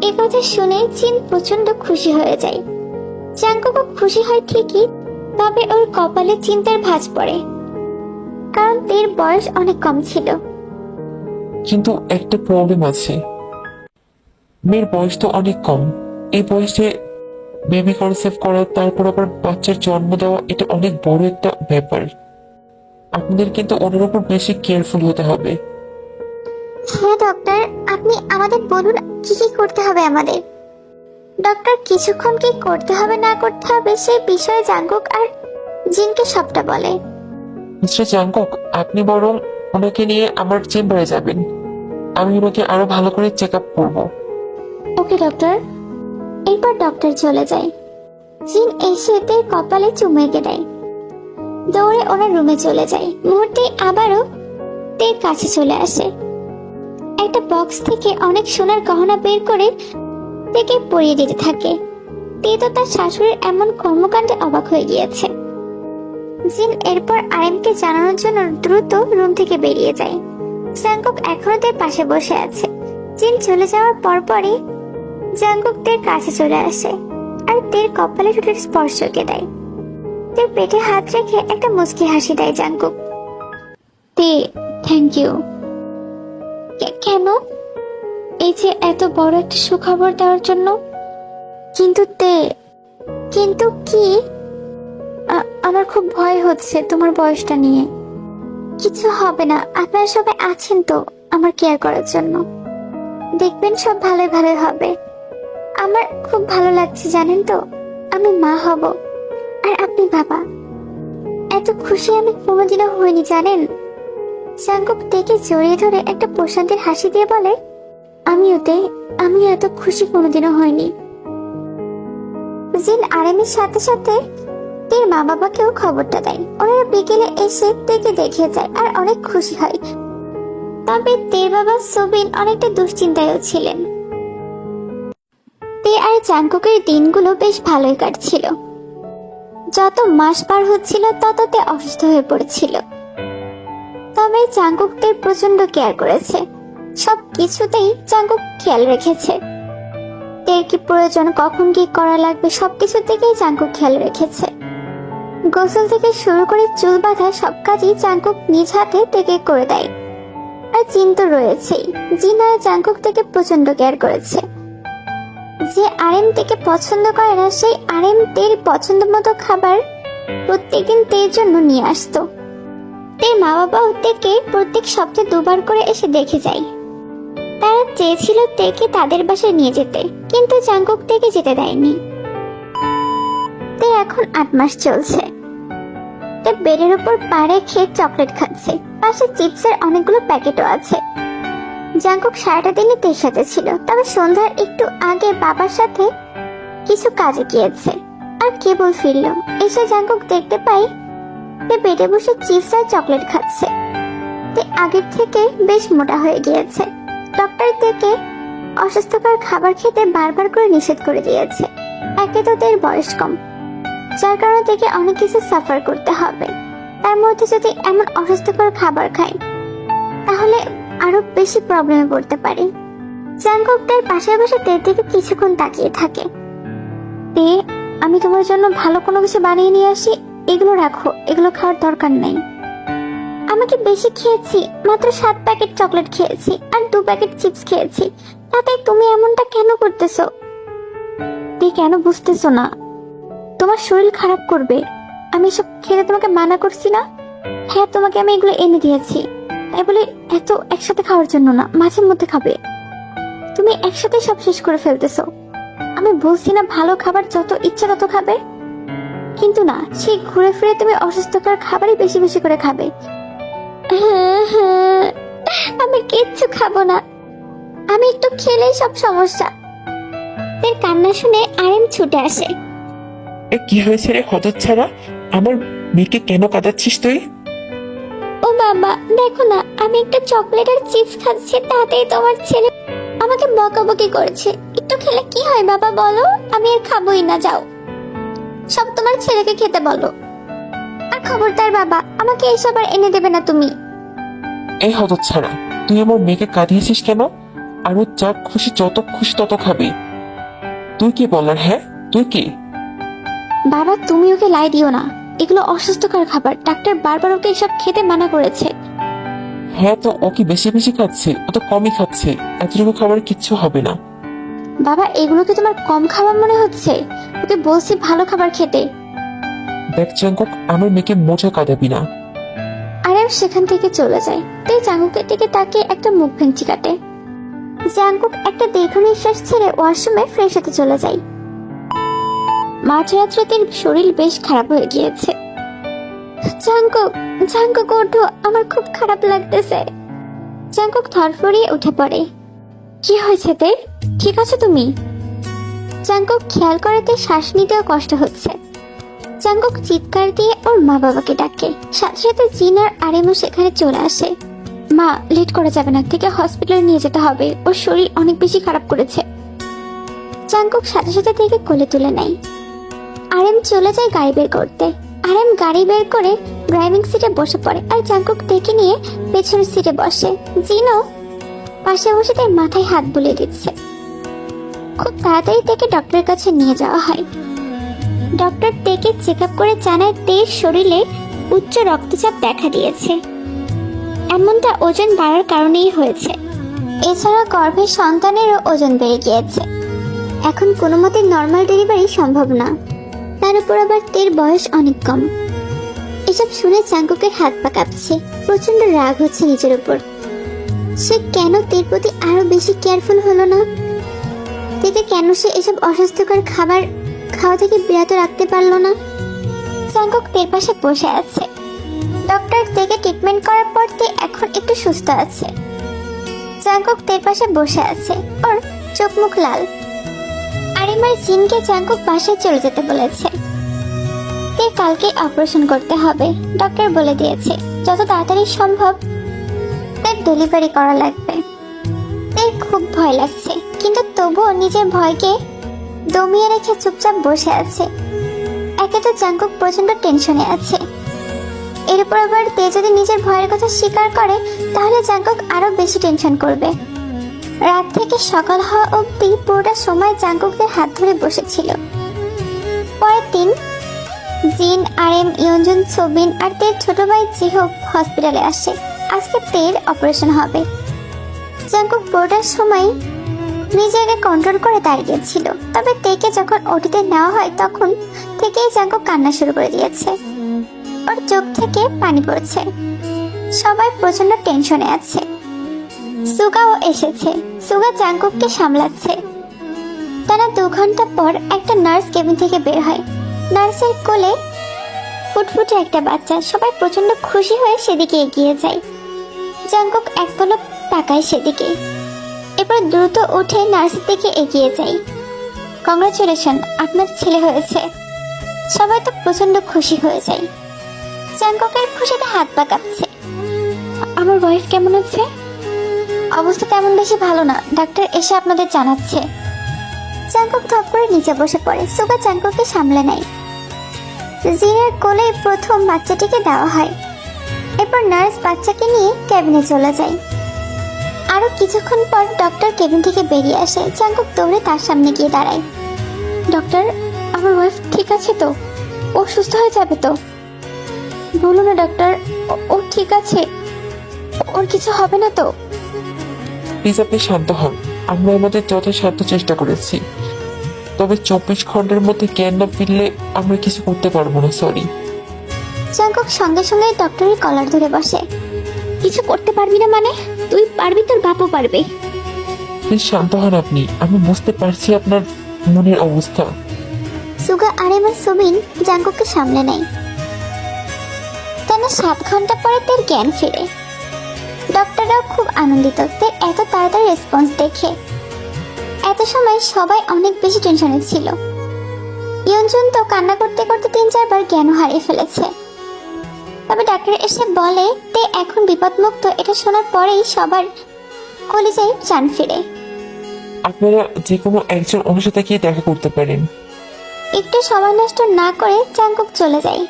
এই কথা শুনে জিন প্রচন্ড খুশি হয়ে যায়। জাঙ্কুকও খুশি হয় ঠিকই, তবে ওর কপালে চিন্তার ভাঁজ পড়ে, কারণ তের বয়স অনেক কম ছিল। কিন্তু একটা প্রবলেম আছে, মেয়ের বয়স তো অনেক কম। এই বয়সে বেবি কনসেপ্ট করা, তারপর আবার বাচ্চার জন্ম দেওয়া, এটা অনেক বড় একটা ব্যাপার। আপনাদের কিন্তু ওনার উপর বেশি কেয়ারফুল হতে হবে। হ্যাঁ ডক্টর, আপনি আমাদের বলুন কি কি করতে হবে আমাদের। ডক্টর কিছুক্ষণ কি করতে হবে না করতে হবে সেই বিষয়ে জাঙ্কুক আর জিনকে সবটা বলে। মিস্টার জাঙ্কুক, আপনি বরং ওনাকে নিয়ে আমার চেম্বারে যাবেন। আমি ওনাকে আরো ভালো করে চেক আপ করবো। ওকে ডক্টর। এরপর ডক্টর চলে যায়। জিন এসে তের কপালে চুমু এঁকে দেয়, দৌড়ে ওনার রুমে চলে যায়। মুহূর্তেই আবারও তের কাছে চলে আসে। একটা বক্স থেকে অনেক সোনার গহনা বের করে তেকে পরিয়ে দিতে থাকে। তে তো তার শাশুড়ির এমন কর্মকাণ্ডে অবাক হয়ে গিয়েছে। জিন এরপর আরেমকে জানানোর জন্য দ্রুত রুম থেকে বেরিয়ে যায়। জাঙ্কুক এখনো তের পাশে বসে আছে। জিন চলে যাওয়ার পরপরই জাঙ্কুক তের কাছে চলে আসে আর তের কপালে ঠোঁটের স্পর্শ এঁকে দেয়। তের পেটে হাত রেখে একটা মুচকি হাসি দেয় জাঙ্কুক। তে, থ্যাংক ইউ। কেন? এই যে এত বড় একটা সুখবর দেওয়ার জন্য। কিন্তু কি? আমার খুব ভয় হচ্ছে তোমার বয়সটা নিয়ে। কিছু হবে না, আপনারা সবাই আছেন তো আমার কেয়ার করার জন্য। দেখবেন সব ভালোই ভালোই হবে। আমার খুব ভালো লাগছে জানেন তো, আমি মা হব আর আপনি বাবা। এত খুশি আমি কোনোদিনও হইনি জানেন। জাঙ্কুক তেকে জড়িয়ে ধরে একটা প্রশান্তির হাসি দিয়ে বলে, আমিও এত খুশি কোনোদিনও হয়নি। জিন আরেমের সাথে সাথে তের মা বাবাকেও খবরটা দেয়। ওনারা বিকেলে এসে তেকে দেখে যায় আর অনেক খুশি হয়। তবে তের বাবা সুবিন অনেকটা দুশ্চিন্তায়ও ছিলেন। তে আর জাঙ্কুকের দিনগুলো বেশ ভালোই কাটছিল। যত মাস পার হচ্ছিল তত তে অসুস্থ হয়ে পড়েছিল। তবে জাঙ্কুক তের প্রচন্ড কেয়ার করেছে। সব কিছুতেই জাঙ্কুক খেয়াল রেখেছে। তের কি প্রয়োজন, কখন কি করা লাগবে, সবকিছু থেকেই জাঙ্কুক খেয়াল রেখেছে। গোসল থেকে শুরু করে চুল বাঁধা সব কাজই জাঙ্কুক নিজ হাতে তেকে করে দেয়। আর জিন তো রয়েছেই। জিন আর জাঙ্কুক থেকে প্রচন্ড কেয়ার করেছে। যে আরেম তেকে পছন্দ করে না, সেই আরেম তের পছন্দ মতো খাবার প্রত্যেকদিন তের জন্য নিয়ে আসতো। তের মা বাবাও তেকে প্রত্যেক সপ্তাহে 2 বার করে এসে দেখে যায়। তারা চেয়েছিল তেকে তাদের বাসায় নিয়ে যেতে, কিন্তু জাঙ্কুক তেকে যেতে দেয়নি। তে এখন 8 মাস চলছে। তে বেডের উপর পা রেখে চকলেট খাচ্ছে, পাশে চিপসের অনেকগুলো প্যাকেটও আছে। জাঙ্কুক সারাটা দিনই তের সাথে ছিল, তবে সন্ধ্যার একটু আগে বাবার সাথে কিছু কাজে গিয়েছে আর কেবল ফিরল। এসে জাঙ্কুক দেখতে পাই তে বেডে বসে চিপস আর চকলেট খাচ্ছে। তে আগের থেকে বেশ মোটা হয়ে গিয়েছে। ডক্টর তেকে অস্বাস্থ্যকর খাবার খেতে বারবার করে নিষেধ করে দিয়েছে। একে তো তের বয়স কম, যার কারণে থেকে অনেক কিছু সাফার করতে হবে। তার মধ্যে যদি এমন অস্বাস্থ্যকর খাবার খায় তাহলে আরো বেশি প্রবলেমে পড়তে পারে। জাঙ্কুক তার পাশে বসে তের দিকে কিছুক্ষণ তাকিয়ে থাকে। তে, আমি তোমার জন্য ভালো কোনো কিছু বানিয়ে নিয়ে আসি, এগুলো রাখো, এগুলো খাওয়ার দরকার নেই। আমাকে বেশি খেয়েছি, মাত্র 7 প্যাকেট চকলেট খেয়েছি আর 2 প্যাকেট চিপস খেয়েছি, তাতে তুমি এমনটা কেন করতেছো? তে, কেন বুঝতেছো না? তোমার শরীর খারাপ করবে। আমি সব খেতে তোমাকে মানা করছি না? হ্যাঁ, তোমাকে আমি এগুলো এনে দিয়েছি, তাই বলে এত একসাথে খাওয়ার জন্য না, মাঝে মধ্যে খাবে। তুমি একসাথে সব শেষ করে ফেলতেছো। আমি বলছি না ভালো খাবার যত ইচ্ছা তত খাবে, কিন্তু না, সেই ঘুরে ফিরে তুমি অসুস্থকর খাবারই বেশি বেশি করে খাবে। আমি কিচ্ছু খাবো না, আমি একটু খেলেই সব সমস্যা। তের কান্না শুনে আরেম ছুটে আসে। এ কি হয়েছে রে হতচ্ছাড়া? আমার মেয়েকে কেন কাঁদাচ্ছিস তুই? ও বাবা, দেখো না, আমি একটা চকলেট আর চিপস খাচ্ছি, তাতেই তোমার ছেলে আমাকে বকাবকি করছে। একটু খেলে কি হয় বাবা বলো? আমি আর খাবোই না, যাও, সব তোমার ছেলেকে খেতে বলো। আর খবরদার বাবা, আমাকে এইসব আর এনে দেবে না তুমি। এই হতচ্ছাড়া, তুই আমার মেয়েকে কাঁদিয়েছিস কেন? আর ও যা খুশি, যত খুশি তত খাবে। তুই কি বলার? হ্যাঁ, তুই কি? বাবা, তুমি ওকে লাই দিও না। এগুলো অস্বাস্থ্যকর খাবার, ডাক্তার বারবার ওকে এসব খেতে মানা করেছে। হ্যাঁ, তো ও কি বেশি বেশি খাচ্ছে? ও তো কমই খাচ্ছে, এতটুকু খাবার কিচ্ছু হবে না। বাবা, এগুলো কি তোমার কম খাবার মনে হচ্ছে? ওকে বলছি ভালো খাবার খেতে। দেখ জাঙ্কুক, আমার মেয়েকে মোটেও কাঁদাবি না। আরেম সেখান থেকে চলে যায়। তাই জাঙ্কুকের দিকে তাকিয়ে একটা মুখ ভেঙচি কাটে। জাঙ্কুক একটা দীর্ঘ নিঃশ্বাস ছেড়ে ওয়াশরুমে ফ্রেশ হতে চলে যায়। মাঝরাত্রে তার শরীর বেশ খারাপ হয়ে গিয়েছে। জাঙ্কুক, জাঙ্কুক ওঠো, আমার খুব খারাপ লাগতেছে। জাঙ্কুক ধরফড়িয়ে উঠে পড়ে। কি হয়েছে তে? ঠিক আছে তুমি? জাঙ্কুক খেয়াল করে তার শ্বাস নিতেও কষ্ট হচ্ছে। জাঙ্কুক চিৎকার দিয়ে ওর মা বাবাকে ডাকে। সাথে সাথে জিন আর আরেমও সেখানে চলে আসে। মা, লেট করা যাবে না, থেকে হসপিটালে নিয়ে যেতে হবে, ওর শরীর অনেক বেশি খারাপ করেছে। জাঙ্কুক সাথে সাথে থেকে কোলে তুলে নেয়। আরেম চলে যায় গাড়ি বের করতে। আরেম গাড়ি বের করে ড্রাইভিং সিটে বসে পড়ে আর জাঙ্কুক দেখে নিয়ে পেছনের সিটে বসে। জিনও পাশে বসে তার মাথায় হাত বুলিয়ে দিচ্ছে। খুব তাড়াতাড়ি তাকে ডক্টরের কাছে নিয়ে যাওয়া হয়। ডক্টর তেকে চেক আপ করে জানায় তের শরীরে উচ্চ রক্তচাপ দেখা দিয়েছে। এমনটা ওজন বাড়ার কারণেই হয়েছে। এছাড়া গর্ভের সন্তানেরও ওজন বেড়ে গিয়েছে। এখন কোনো মতে নর্মাল ডেলিভারি সম্ভব না। তার উপর আবার তের বয়স অনেক কম। এসব শুনে জাঙ্কুকের হাত পা কাঁপছে। প্রচন্ড রাগ হচ্ছে নিজের উপর। সে কেন তের প্রতি আরো বেশি কেয়ারফুল হলো না? তেকে কেন সে এসব অস্বাস্থ্যকর খাবার খাওয়া থেকে বিরত রাখতে পারলো না? জাঙ্কুক তের পাশে বসে আছে। ডক্টর তেকে ট্রিটমেন্ট করার পর তে এখন একটু সুস্থ আছে। জাঙ্কুক তের পাশে বসে আছে, ওর চোখ মুখ লাল। আরিমার জিনকে জাঙ্কুক বাসায় চলে যেতে বলেছে। তে কালকে অপারেশন করতে হবে, ডক্টর বলে দিয়েছে। যত তাড়াতাড়ি সম্ভব তার ডেলিভারি করা লাগবে। তের খুব ভয় লাগছে, কিন্তু তবুও নিজের ভয়কে দমিয়ে রেখে চুপচাপ বসে আছে। একে তো জাঙ্কুক প্রচন্ড টেনশনে আছে, এর উপর আবার তে যদি নিজের ভয়ের কথা স্বীকার করে তাহলে জাঙ্কুক আরো বেশি টেনশন করবে। রাত থেকে সকাল হওয়া অবধি পুরোটা সময় জাঙ্কুকদের হাত ধরে বসেছিল। পরের দিন জিন, আরেম, ইয়ঞ্জুন, সোবিন আর তের ছোট ভাই জিহোক হসপিটালে আসে। আজকে তের অপারেশন হবে। জাঙ্কুক পুরোটার সময় নিজেকে কন্ট্রোল করে দাঁড়িয়েছিল। তবে তেকে যখন ওটিতে নেওয়া হয় তখন থেকেই জাঙ্কুক কান্না শুরু করে দিয়েছে। ওর চোখ থেকে পানি পড়ছে। সবাই প্রচন্ড টেনশনে আছে। সুগাও এসেছে। সুগা জাঙ্কুককে সামলাচ্ছে। টানা 2 ঘন্টা পর একটা নার্স কেবিন থেকে বের হয়। নার্সের কোলে ফুটফুটে একটা বাচ্চা। সবাই প্রচন্ড খুশি হয়ে সেদিকে এগিয়ে যায়। জাঙ্কুক এক পলক তাকায় সেদিকে, এরপর দ্রুত উঠে নার্সের দিকে এগিয়ে যায়। কংগ্রাচুলেশন, আপনার ছেলে হয়েছে। সবাই তো প্রচন্ড খুশি হয়ে যায়। জাঙ্কুকের খুশিতে হাত পা কাঁপছে। আমার ওয়াইফ কেমন আছে? অবস্থা তেমন বেশি ভালো না, ডাক্তার এসে আপনাদের জানাচ্ছে। জাঙ্কুক ধপ করে নিচে বসে পড়ে। সুগা জাঙ্কুককে সামলে নেয়। জিনের কোলে প্রথম বাচ্চাটিকে দেওয়া হয়। এরপর নার্স বাচ্চাকে নিয়ে ক্যাবিনে চলে যায়। আরো কিছুক্ষণ পর ডক্টর কেবিন থেকে বেরিয়ে আসে। জাঙ্কুক দৌড়ে তার সামনে গিয়ে দাঁড়ায়। ডক্টর, আমার ওয়াইফ ঠিক আছে তো? ও সুস্থ হয়ে যাবে তো? বলুন না ডক্টর, ও ঠিক আছে? ওর কিছু হবে না তো? প্লিজ আপনি শান্ত হন। আমরা আমাদের যথাসাধ্য চেষ্টা করেছি, তবে 24 ঘন্টার মধ্যে জ্ঞান না ফিরলে আমরা কিছু করতে পারবো না। সরি। জাঙ্কুক সঙ্গে সঙ্গে ডক্টরের কলার ধরে বসে। কিছু করতে পারবি না মানে? তুই পারবি, তোর বাপও পারবে। প্লিজ শান্ত হন আপনি। আমি বুঝতে পারছি আপনার মনের অবস্থা। সুগা, আরেম আর সুবিন জাঙ্কুককে সামলে নেয়। টানা 7 ঘন্টা পরে তার জ্ঞান ফিরে। ডক্টররাও খুব আনন্দিত তার এত তাড়াতাড়ি রেসপন্স দেখে। এত সময় সবাই অনেক বেশি টেনশনে ছিল। ইয়ঞ্জুন তো কান্না করতে করতে 3-4 বার জ্ঞান হারিয়ে ফেলেছে। তবে ডাক্তার এসে বলে তে এখন বিপদমুক্ত। এটা শোনার পরেই সবার কলিজায় প্রাণ ফিরে। আপনারা যে কোনো একজন ওনার সাথে গিয়ে দেখা করতে পারেন। একটু সময় নষ্ট না করে জাঙ্কুক চলে যায়।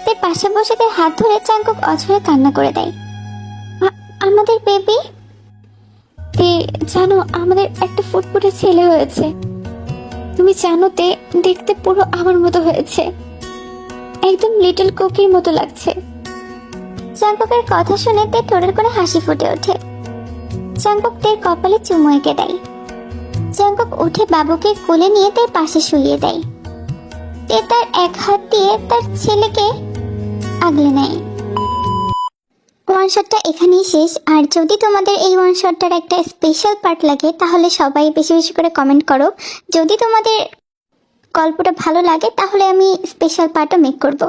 তে পাশে বসে তার হাত ধরে জাঙ্কুক অঝরে কান্না করে দেয়। আমাদের বেবি। তে জানো, আমাদের একটা ফুটফুটে ছেলে হয়েছে। তুমি জানো তে, দেখতে পুরো আমার মতো হয়েছে। একদম লিটল কুকির মতো লাগছে। চাঙ্কুকের কথা শুনে তে ঠোঁটের কোণে হাসি ফুটে ওঠে। চাঙ্কুক তের কপালে চুমু এঁকে দেয়। চাঙ্কুক উঠে বাবুকে কোলে নিয়ে তার পাশে শুইয়ে দেয়। তে তার এক হাত দিয়ে তার ছেলেকে আগলে নেয়। ওয়ান শটটা এখানেই শেষ। আর যদি তোমাদের এই ওয়ান শটটার একটা স্পেশাল পার্ট লাগে তাহলে সবাই বেশি বেশি করে কমেন্ট করো। যদি তোমাদের গল্পটা ভালো লাগে তাহলে আমি স্পেশাল পার্টও মেক করব।